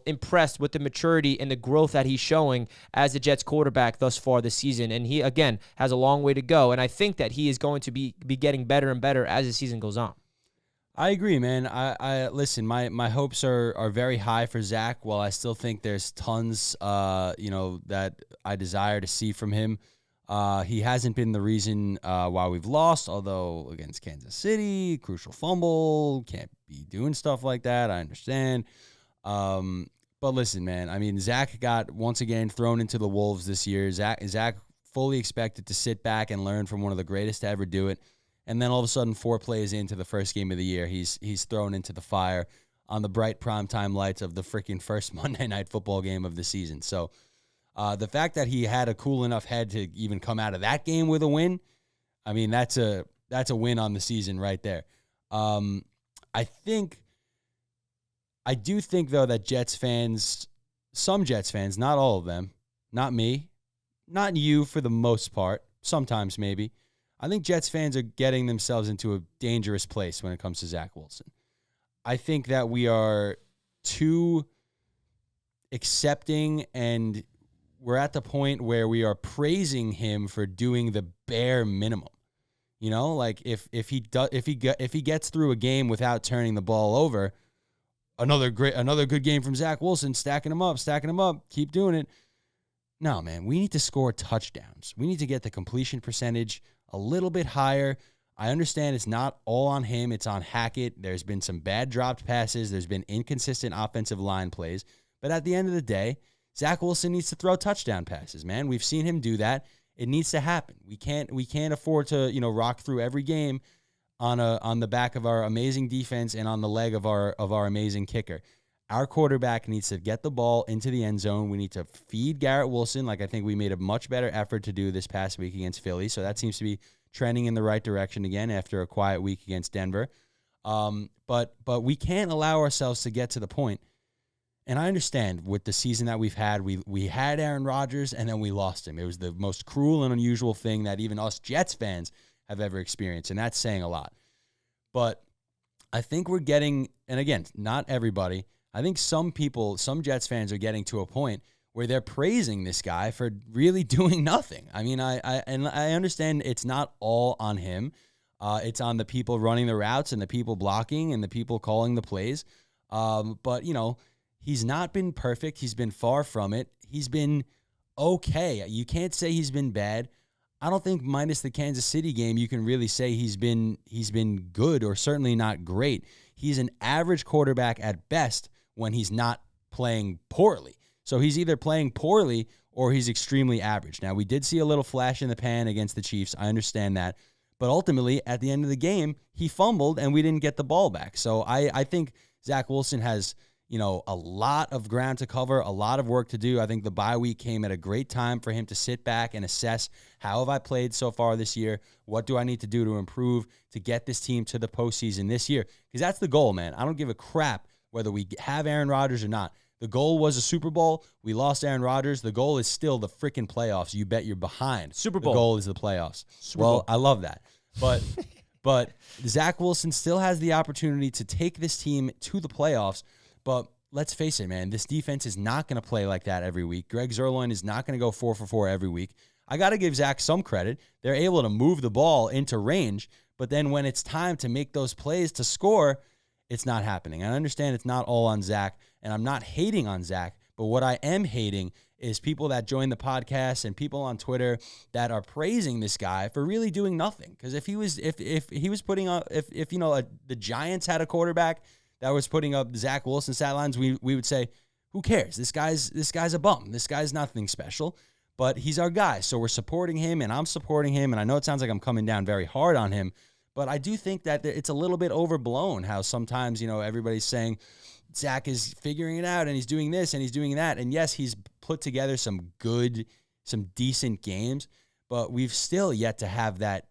impressed with the maturity and the growth that he's showing as the Jets quarterback thus far this season. And he, again, has a long way to go, and I think that he is going to be getting better and better as the season goes on. I agree, man. I listen, my hopes are very high for Zach. While I still think there's tons, that I desire to see from him. He hasn't been the reason why we've lost, although against Kansas City, crucial fumble, can't be doing stuff like that. I understand. But listen, man, I mean, Zach got once again thrown into the wolves this year. Zach fully expected to sit back and learn from one of the greatest to ever do it. And then all of a sudden, 4 plays into the first game of the year, he's thrown into the fire on the bright primetime lights of the freaking first Monday Night Football game of the season. So the fact that he had a cool enough head to even come out of that game with a win, I mean, that's a win on the season right there. I do think, though, that Jets fans, some Jets fans, not all of them, not me, not you for the most part, sometimes maybe, I think Jets fans are getting themselves into a dangerous place when it comes to Zach Wilson. I think that we are too accepting, and we're at the point where we are praising him for doing the bare minimum. Like if he gets through a game without turning the ball over, another good game from Zach Wilson, stacking them up, keep doing it. No, man, we need to score touchdowns. We need to get the completion percentage a little bit higher. I understand it's not all on him. It's on Hackett. There's been some bad dropped passes. There's been inconsistent offensive line plays. But at the end of the day, Zach Wilson needs to throw touchdown passes, man. We've seen him do that. It needs to happen. We can't afford to, rock through every game on the back of our amazing defense and on the leg of our amazing kicker. Our quarterback needs to get the ball into the end zone. We need to feed Garrett Wilson, like I think we made a much better effort to do this past week against Philly. So that seems to be trending in the right direction again after a quiet week against Denver. But we can't allow ourselves to get to the point. And I understand with the season that we've had, we had Aaron Rodgers and then we lost him. It was the most cruel and unusual thing that even us Jets fans have ever experienced. And that's saying a lot. But I think we're getting, and again, not everybody, I think some Jets fans are getting to a point where they're praising this guy for really doing nothing. I mean, I understand it's not all on him. It's on the people running the routes and the people blocking and the people calling the plays. But, he's not been perfect. He's been far from it. He's been okay. You can't say he's been bad. I don't think minus the Kansas City game, you can really say he's been good or certainly not great. He's an average quarterback at best when he's not playing poorly. So he's either playing poorly or he's extremely average. Now, we did see a little flash in the pan against the Chiefs. I understand that. But ultimately, at the end of the game, he fumbled and we didn't get the ball back. So I think Zach Wilson has, a lot of ground to cover, a lot of work to do. I think the bye week came at a great time for him to sit back and assess, how have I played so far this year? What do I need to do to improve to get this team to the postseason this year? Because that's the goal, man. I don't give a crap whether we have Aaron Rodgers or not. The goal was a Super Bowl. We lost Aaron Rodgers. The goal is still the freaking playoffs. You bet you're behind. Super Bowl. The goal is the playoffs. Super Bowl. I love that. But Zach Wilson still has the opportunity to take this team to the playoffs. But let's face it, man, this defense is not going to play like that every week. Greg Zuerlein is not going to go 4 for 4 every week. I got to give Zach some credit. They're able to move the ball into range, but then when it's time to make those plays to score, it's not happening. I understand it's not all on Zach, and I'm not hating on Zach, but what I am hating is people that join the podcast and people on Twitter that are praising this guy for really doing nothing. Because if the Giants had a quarterback that was putting up Zach Wilson stat lines, we would say, who cares? This guy's a bum. This guy's nothing special, but he's our guy. So we're supporting him, and I'm supporting him. And I know it sounds like I'm coming down very hard on him, but I do think that it's a little bit overblown how sometimes, everybody's saying Zach is figuring it out and he's doing this and he's doing that. And yes, he's put together some decent games, but we've still yet to have that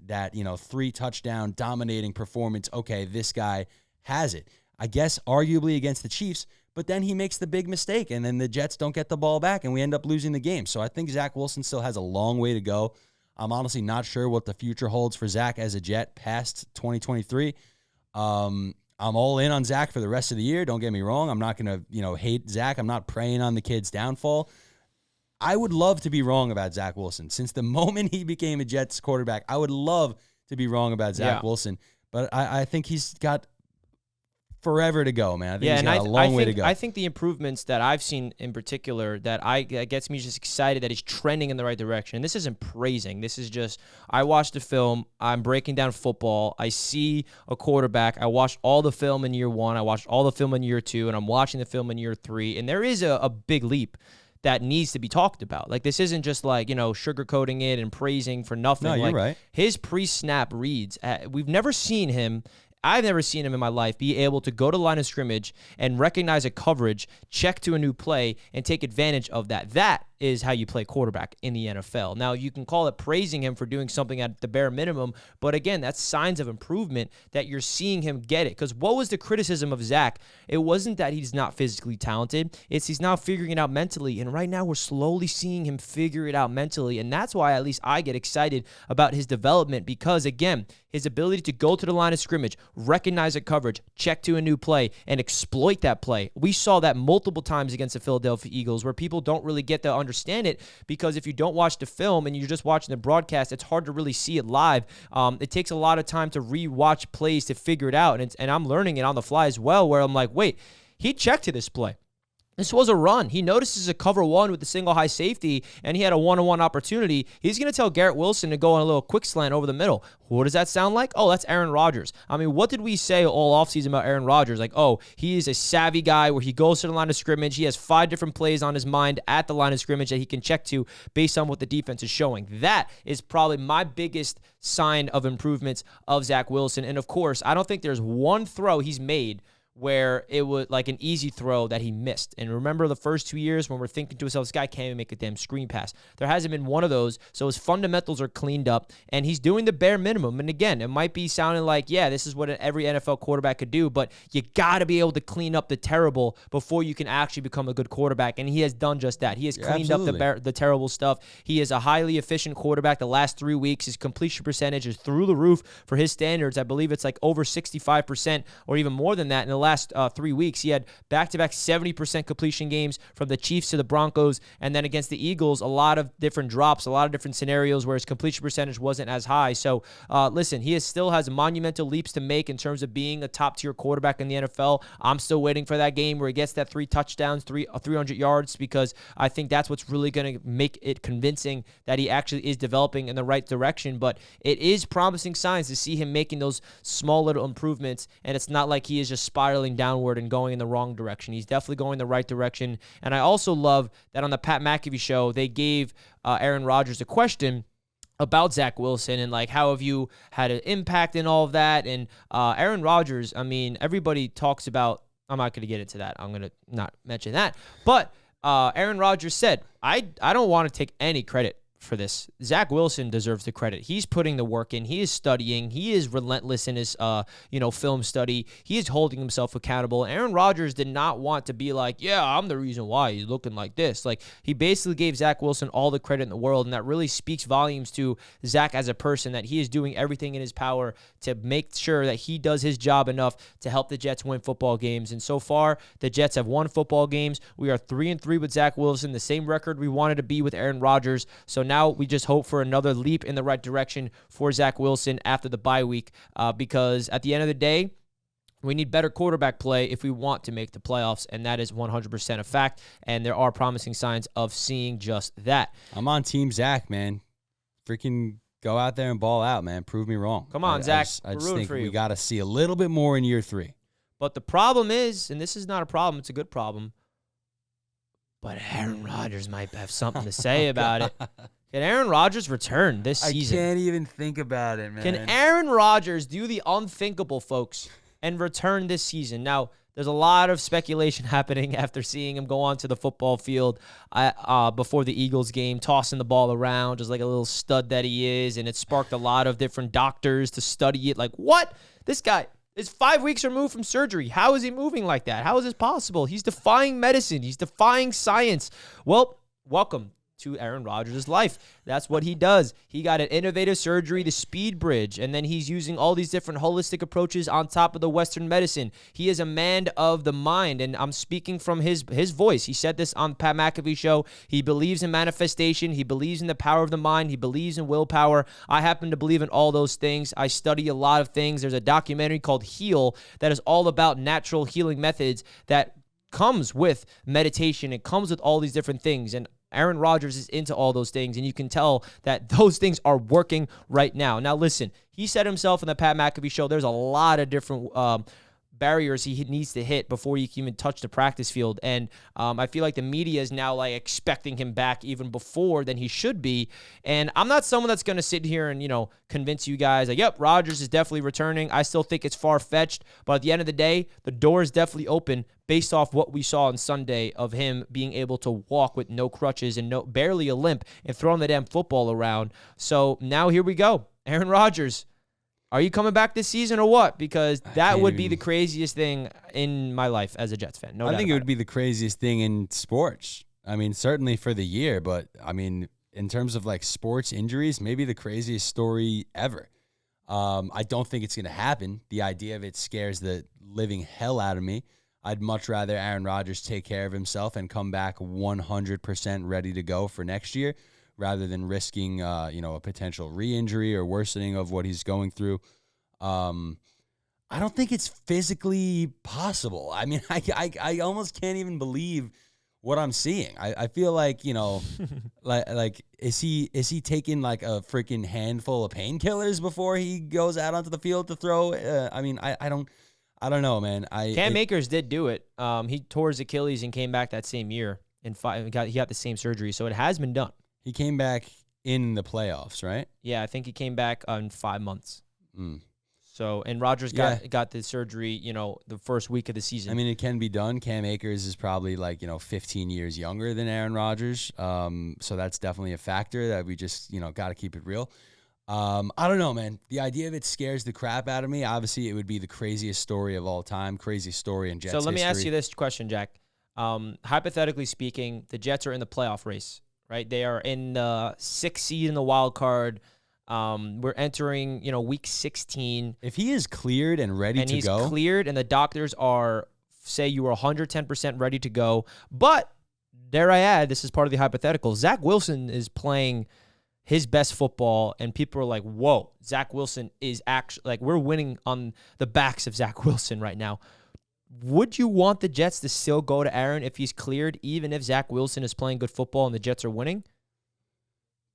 3 touchdown dominating performance. Okay, this guy has it. I guess arguably against the Chiefs, but then he makes the big mistake, and then the Jets don't get the ball back, and we end up losing the game. So I think Zach Wilson still has a long way to go. I'm honestly not sure what the future holds for Zach as a Jet past 2023. I'm all in on Zach for the rest of the year. Don't get me wrong. I'm not going to hate Zach. I'm not preying on the kid's downfall. I would love to be wrong about Zach Wilson. Since the moment he became a Jets quarterback, I would love to be wrong about Zach Wilson. But I think he's got forever to go, man. I think he's got a long way to go. I think the improvements that I've seen in particular that gets me just excited that he's trending in the right direction. And this isn't praising. This is just, I watched the film. I'm breaking down football. I see a quarterback. I watched all the film in year 1. I watched all the film in year 2, and I'm watching the film in year 3. And there is a big leap that needs to be talked about. Like, this isn't just like, sugarcoating it and praising for nothing. No, you're right. His pre-snap reads, we've never seen him. I've never seen him in my life be able to go to the line of scrimmage and recognize a coverage, check to a new play, and take advantage of that. That is how you play quarterback in the NFL. Now, you can call it praising him for doing something at the bare minimum, but again, that's signs of improvement that you're seeing him get it. Because what was the criticism of Zach? It wasn't that he's not physically talented. It's he's now figuring it out mentally, and right now we're slowly seeing him figure it out mentally, and that's why at least I get excited about his development because, again, his ability to go to the line of scrimmage, recognize a coverage, check to a new play, and exploit that play. We saw that multiple times against the Philadelphia Eagles where people don't really get to understand it because if you don't watch the film and you're just watching the broadcast, it's hard to really see it live. It takes a lot of time to re-watch plays to figure it out, and I'm learning it on the fly as well where I'm like, wait, he checked to this play. This was a run. He notices a cover 1 with the single high safety, and he had a one-on-one opportunity. He's going to tell Garrett Wilson to go on a little quick slant over the middle. What does that sound like? Oh, that's Aaron Rodgers. I mean, what did we say all offseason about Aaron Rodgers? Like, oh, he is a savvy guy where he goes to the line of scrimmage. He has 5 different plays on his mind at the line of scrimmage that he can check to based on what the defense is showing. That is probably my biggest sign of improvements of Zach Wilson. And, of course, I don't think there's one throw he's made where it was like an easy throw that he missed. And remember the first 2 years when we're thinking to ourselves, this guy can't even make a damn screen pass. There hasn't been one of those, so his fundamentals are cleaned up, and he's doing the bare minimum. And again, it might be sounding like, yeah, this is what every NFL quarterback could do, but you got to be able to clean up the terrible before you can actually become a good quarterback, and he has done just that. He has cleaned up the terrible stuff. He is a highly efficient quarterback. The last 3 weeks, his completion percentage is through the roof for his standards. I believe it's like over 65% or even more than that in the last 3 weeks. He had back-to-back 70% completion games from the Chiefs to the Broncos, and then against the Eagles, a lot of different drops, a lot of different scenarios where his completion percentage wasn't as high. So, listen, he still has monumental leaps to make in terms of being a top-tier quarterback in the NFL. I'm still waiting for that game where he gets that 3 touchdowns, 300 yards, because I think that's what's really going to make it convincing that he actually is developing in the right direction. But it is promising signs to see him making those small little improvements, and it's not like he is just spiraling downward and going in the wrong direction. He's definitely going in the right direction. And I also love that on the Pat McAfee show, they gave Aaron Rodgers a question about Zach Wilson and like, how have you had an impact in all of that? And Aaron Rodgers, I mean, everybody talks about, I'm not going to get into that. I'm going to not mention that. But Aaron Rodgers said, I don't want to take any credit for this. Zach Wilson deserves the credit. He's putting the work in. He is studying. He is relentless in his, film study. He is holding himself accountable. Aaron Rodgers did not want to be like, yeah, I'm the reason why he's looking like this. Like, he basically gave Zach Wilson all the credit in the world, and that really speaks volumes to Zach as a person, that he is doing everything in his power to make sure that he does his job enough to help the Jets win football games. And so far, the Jets have won football games. We are 3-3 with Zach Wilson, the same record we wanted to be with Aaron Rodgers. So now we just hope for another leap in the right direction for Zach Wilson after the bye week, because at the end of the day, we need better quarterback play if we want to make the playoffs, and that is 100% a fact, and there are promising signs of seeing just that. I'm on Team Zach, man. Freaking go out there and ball out, man. Prove me wrong. Come on, Zach. I just think we got to see a little bit more in year 3. But the problem is, and this is not a problem, it's a good problem, but Aaron Rodgers might have something to say about it. Can Aaron Rodgers return this season? I can't even think about it, man. Can Aaron Rodgers do the unthinkable, folks, and return this season? Now, there's a lot of speculation happening after seeing him go onto the football field before the Eagles game, tossing the ball around just like a little stud that he is, and it sparked a lot of different doctors to study it. Like, what? This guy is 5 weeks removed from surgery. How is he moving like that? How is this possible? He's defying medicine. He's defying science. Well, welcome to Aaron Rodgers' life. That's what he does. He got an innovative surgery, the speed bridge, and then he's using all these different holistic approaches on top of the Western medicine. He is a man of the mind, and I'm speaking from his voice. He said this on Pat McAfee show. He believes in manifestation. He believes in the power of the mind. He believes in willpower. I happen to believe in all those things. I study a lot of things. There's a documentary called Heal that is all about natural healing methods that comes with meditation. It comes with all these different things, and Aaron Rodgers is into all those things, and you can tell that those things are working right now. Now, listen, he said himself in the Pat McAfee show, there's a lot of different barriers he needs to hit before he can even touch the practice field. And I feel like the media is now like expecting him back even before than he should be. And I'm not someone that's going to sit here and, convince you guys like, yep, Rodgers is definitely returning. I still think it's far-fetched, but at the end of the day, the door is definitely open based off what we saw on Sunday of him being able to walk with no crutches and barely a limp and throwing the damn football around. So now here we go. Aaron Rodgers, are you coming back this season or what? Because that would be the craziest thing in my life as a Jets fan. I think it would be the craziest thing in sports. I mean, certainly for the year, but I mean, in terms of like sports injuries, maybe the craziest story ever. I don't think it's going to happen. The idea of it scares the living hell out of me. I'd much rather Aaron Rodgers take care of himself and come back 100% ready to go for next year, rather than risking, a potential re-injury or worsening of what he's going through. I don't think it's physically possible. I mean, I almost can't even believe what I'm seeing. I feel like, like is he taking like a freaking handful of painkillers before he goes out onto the field to throw? I don't know, man. Cam Akers did do it. He tore his Achilles and came back that same year and he got the same surgery, so it has been done. He came back in the playoffs, right? Yeah, I think he came back in 5 months. So, and Rodgers got the surgery, the first week of the season. I mean, it can be done. Cam Akers is probably 15 years younger than Aaron Rodgers. So that's definitely a factor that we just, got to keep it real. I don't know, man. The idea of it scares the crap out of me. Obviously, it would be the craziest story of all time, craziest story in Jets history. So let me ask you this question, Jack. Hypothetically speaking, the Jets are in the playoff race, right? They are in the 6th seed in the wild card. We're entering, week 16. If he is cleared and ready to go. And he's cleared and the doctors say you are 110% ready to go. But, dare I add, this is part of the hypothetical, Zach Wilson is playing his best football, and people are like, whoa, Zach Wilson is actually, we're winning on the backs of Zach Wilson right now. Would you want the Jets to still go to Aaron if he's cleared, even if Zach Wilson is playing good football and the Jets are winning?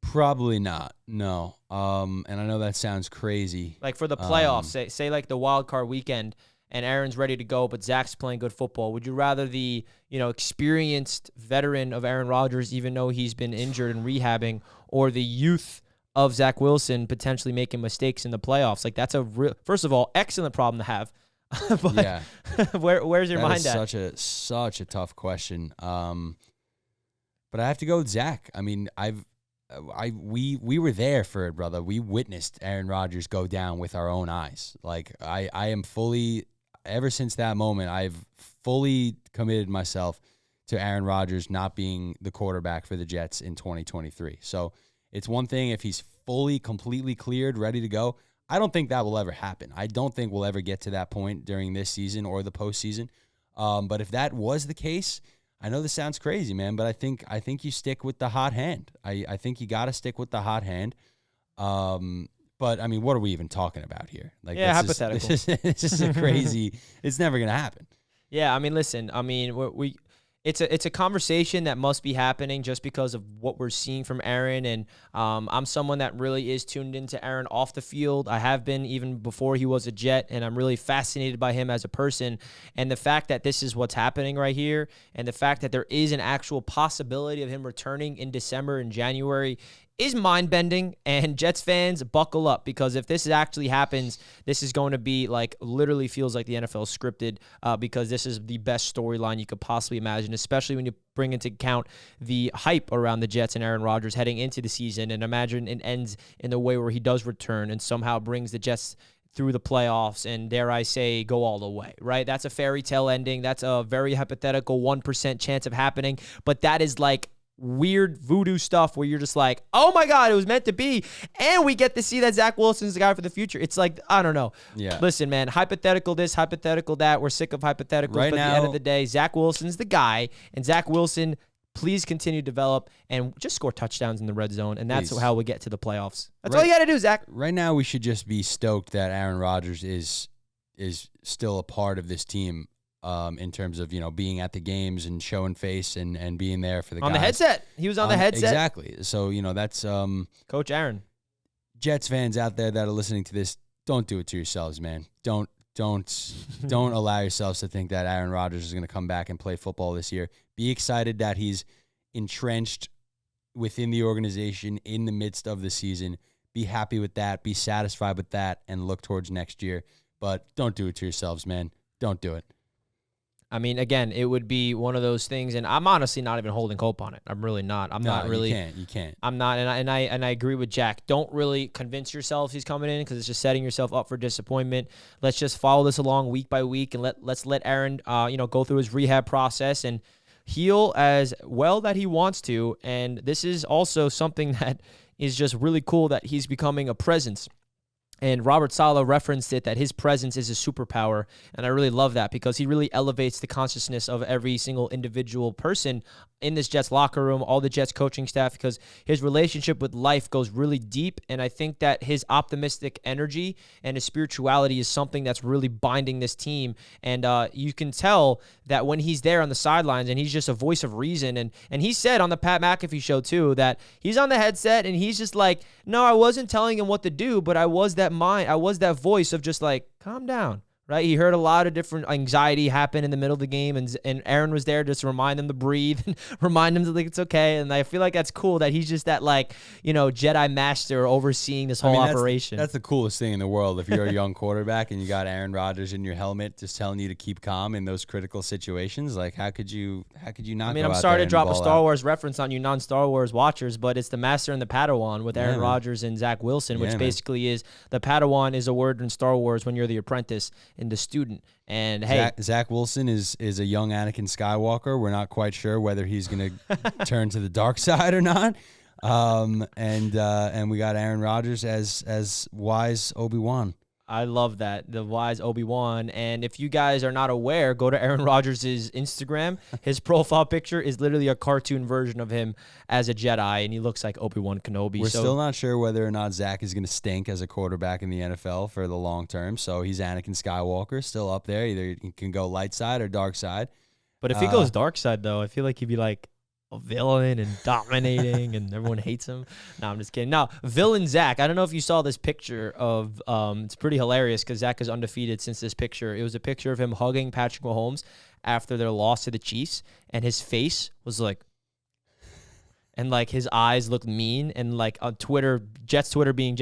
Probably not, no. And I know that sounds crazy. Like for the playoffs, say like the wild card weekend, and Aaron's ready to go, but Zach's playing good football. Would you rather the experienced veteran of Aaron Rodgers, even though he's been injured and rehabbing, or the youth of Zach Wilson potentially making mistakes in the playoffs? Like that's first of all, excellent problem to have. But yeah. where's your mind at? Such a tough question. But I have to go with Zach. I mean, we were there for it, brother. We witnessed Aaron Rodgers go down with our own eyes. Like I am fully, ever since that moment, I've fully committed myself to Aaron Rodgers not being the quarterback for the Jets in 2023. So it's one thing if he's fully, completely cleared, ready to go. I don't think that will ever happen. I don't think we'll ever get to that point during this season or the postseason. But if that was the case, I know this sounds crazy, man, but I think you stick with the hot hand. I think you got to stick with the hot hand. But I mean, what are we even talking about here? Like, yeah, hypothetical. This is a crazy. It's never gonna happen. Yeah, I mean, listen. I mean, it's a conversation that must be happening just because of what we're seeing from Aaron. And I'm someone that really is tuned into Aaron off the field. I have been even before he was a Jet, and I'm really fascinated by him as a person. And the fact that this is what's happening right here, and the fact that there is an actual possibility of him returning in December and January is mind-bending, and Jets fans, buckle up, because if this actually happens, this is going to be like literally feels like the NFL scripted, because this is the best storyline you could possibly imagine, especially when you bring into account the hype around the Jets and Aaron Rodgers heading into the season, and imagine it ends in the way where he does return and somehow brings the Jets through the playoffs and, dare I say, go all the way, right? That's a fairy tale ending. That's a very hypothetical 1% chance of happening, but that is like weird voodoo stuff where you're just like, oh my God, it was meant to be. And we get to see that Zach Wilson's the guy for the future. It's like, I don't know. Yeah. Listen, man, hypothetical this, hypothetical that. We're sick of hypotheticals. Right but now, at the end of the day, Zach Wilson's the guy. And Zach Wilson, please continue to develop and just score touchdowns in the red zone. And that's how we get to the playoffs. That's all you got to do, Zach. Right now, we should just be stoked that Aaron Rodgers is still a part of this team. In terms of, being at the games and showing face and being there for the guys. On the headset. He was on the headset. Exactly. So, that's... Coach Aaron. Jets fans out there that are listening to this, don't do it to yourselves, man. Don't allow yourselves to think that Aaron Rodgers is going to come back and play football this year. Be excited that he's entrenched within the organization in the midst of the season. Be happy with that. Be satisfied with that and look towards next year. But don't do it to yourselves, man. Don't do it. I mean, again, it would be one of those things, and I'm honestly not even holding hope on it. I'm really not. I'm not really. You can't. I'm not, and I agree with Jack. Don't really convince yourself he's coming in, because it's just setting yourself up for disappointment. Let's just follow this along week by week, and let's let Aaron, go through his rehab process and heal as well that he wants to. And this is also something that is just really cool, that he's becoming a presence. And Robert Saleh referenced it, that his presence is a superpower. And I really love that, because he really elevates the consciousness of every single individual person in this Jets locker room, all the Jets coaching staff, because his relationship with life goes really deep. And I think that his optimistic energy and his spirituality is something that's really binding this team. And you can tell that when he's there on the sidelines, and he's just a voice of reason. And he said on the Pat McAfee show too, that he's on the headset and he's just like, no, I wasn't telling him what to do, but I was that voice of just like, calm down. Right, he heard a lot of different anxiety happen in the middle of the game, and Aaron was there just to remind him to breathe, and remind him that it's okay. And I feel like that's cool that he's just that Jedi master overseeing this whole operation. That's the coolest thing in the world. If you're a young quarterback and you got Aaron Rodgers in your helmet, just telling you to keep calm in those critical situations, like how could you not? I mean, I'm sorry to drop a Star Wars reference on you non-Star Wars watchers, but it's the Master and the Padawan with Aaron Rodgers and Zach Wilson, which basically is the Padawan is a word in Star Wars when you're the apprentice and the student. And hey, Zach Wilson is a young Anakin Skywalker. We're not quite sure whether he's going to turn to the dark side or not. And we got Aaron Rodgers as wise Obi-Wan. I love that, the wise Obi-Wan. And if you guys are not aware, go to Aaron Rodgers' Instagram. His profile picture is literally a cartoon version of him as a Jedi, and he looks like Obi-Wan Kenobi. We're still not sure whether or not Zach is going to stink as a quarterback in the NFL for the long term. So he's Anakin Skywalker, still up there. Either he can go light side or dark side. But if he goes dark side, though, I feel like he'd be like a villain and dominating and everyone hates him. No, I'm just kidding. Now, villain Zach, I don't know if you saw this picture of, it's pretty hilarious because Zach is undefeated since this picture. It was a picture of him hugging Patrick Mahomes after their loss to the Chiefs, and his face was like, and like his eyes looked mean, and like on Twitter, Jets Twitter being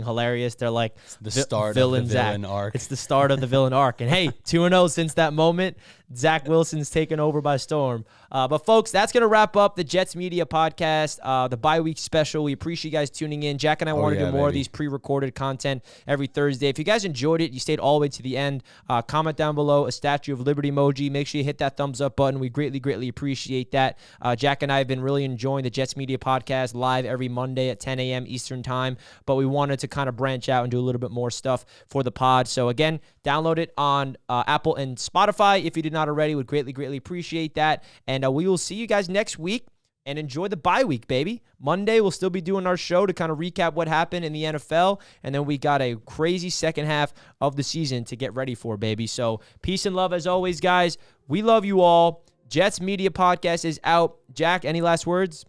hilarious, they're like the start villain of the villain arc. It's the start of the villain arc. And hey, 2-0 since that moment. Zach Wilson's taken over by storm. But folks, that's going to wrap up the Jets Media Podcast, the bye-week special. We appreciate you guys tuning in. Jack and I want to do more of these pre-recorded content every Thursday. If you guys enjoyed it, you stayed all the way to the end, comment down below a Statue of Liberty emoji. Make sure you hit that thumbs up button. We greatly, greatly appreciate that. Jack and I have been really enjoying the Jets Media Podcast live every Monday at 10 a.m. Eastern Time, but we wanted to kind of branch out and do a little bit more stuff for the pod. So again, download it on Apple and Spotify if you did not already. Would greatly, greatly appreciate that. And we will see you guys next week, and enjoy the bye week, baby. Monday, we'll still be doing our show to kind of recap what happened in the NFL, and then we got a crazy second half of the season to get ready for, baby. So peace and love as always, guys. We love you all. Jets Media Podcast is out. Jack, any last words?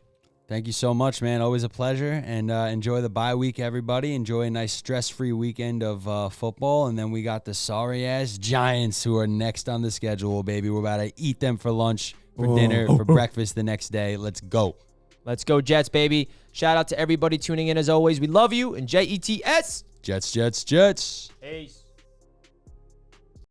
Thank you so much, man. Always a pleasure. And enjoy the bye week, everybody. Enjoy a nice stress-free weekend of football. And then we got the sorry-ass Giants who are next on the schedule, baby. We're about to eat them for lunch, for dinner, for breakfast the next day. Let's go. Let's go, Jets, baby. Shout out to everybody tuning in as always. We love you. And JETS. Jets, Jets, Jets. Peace.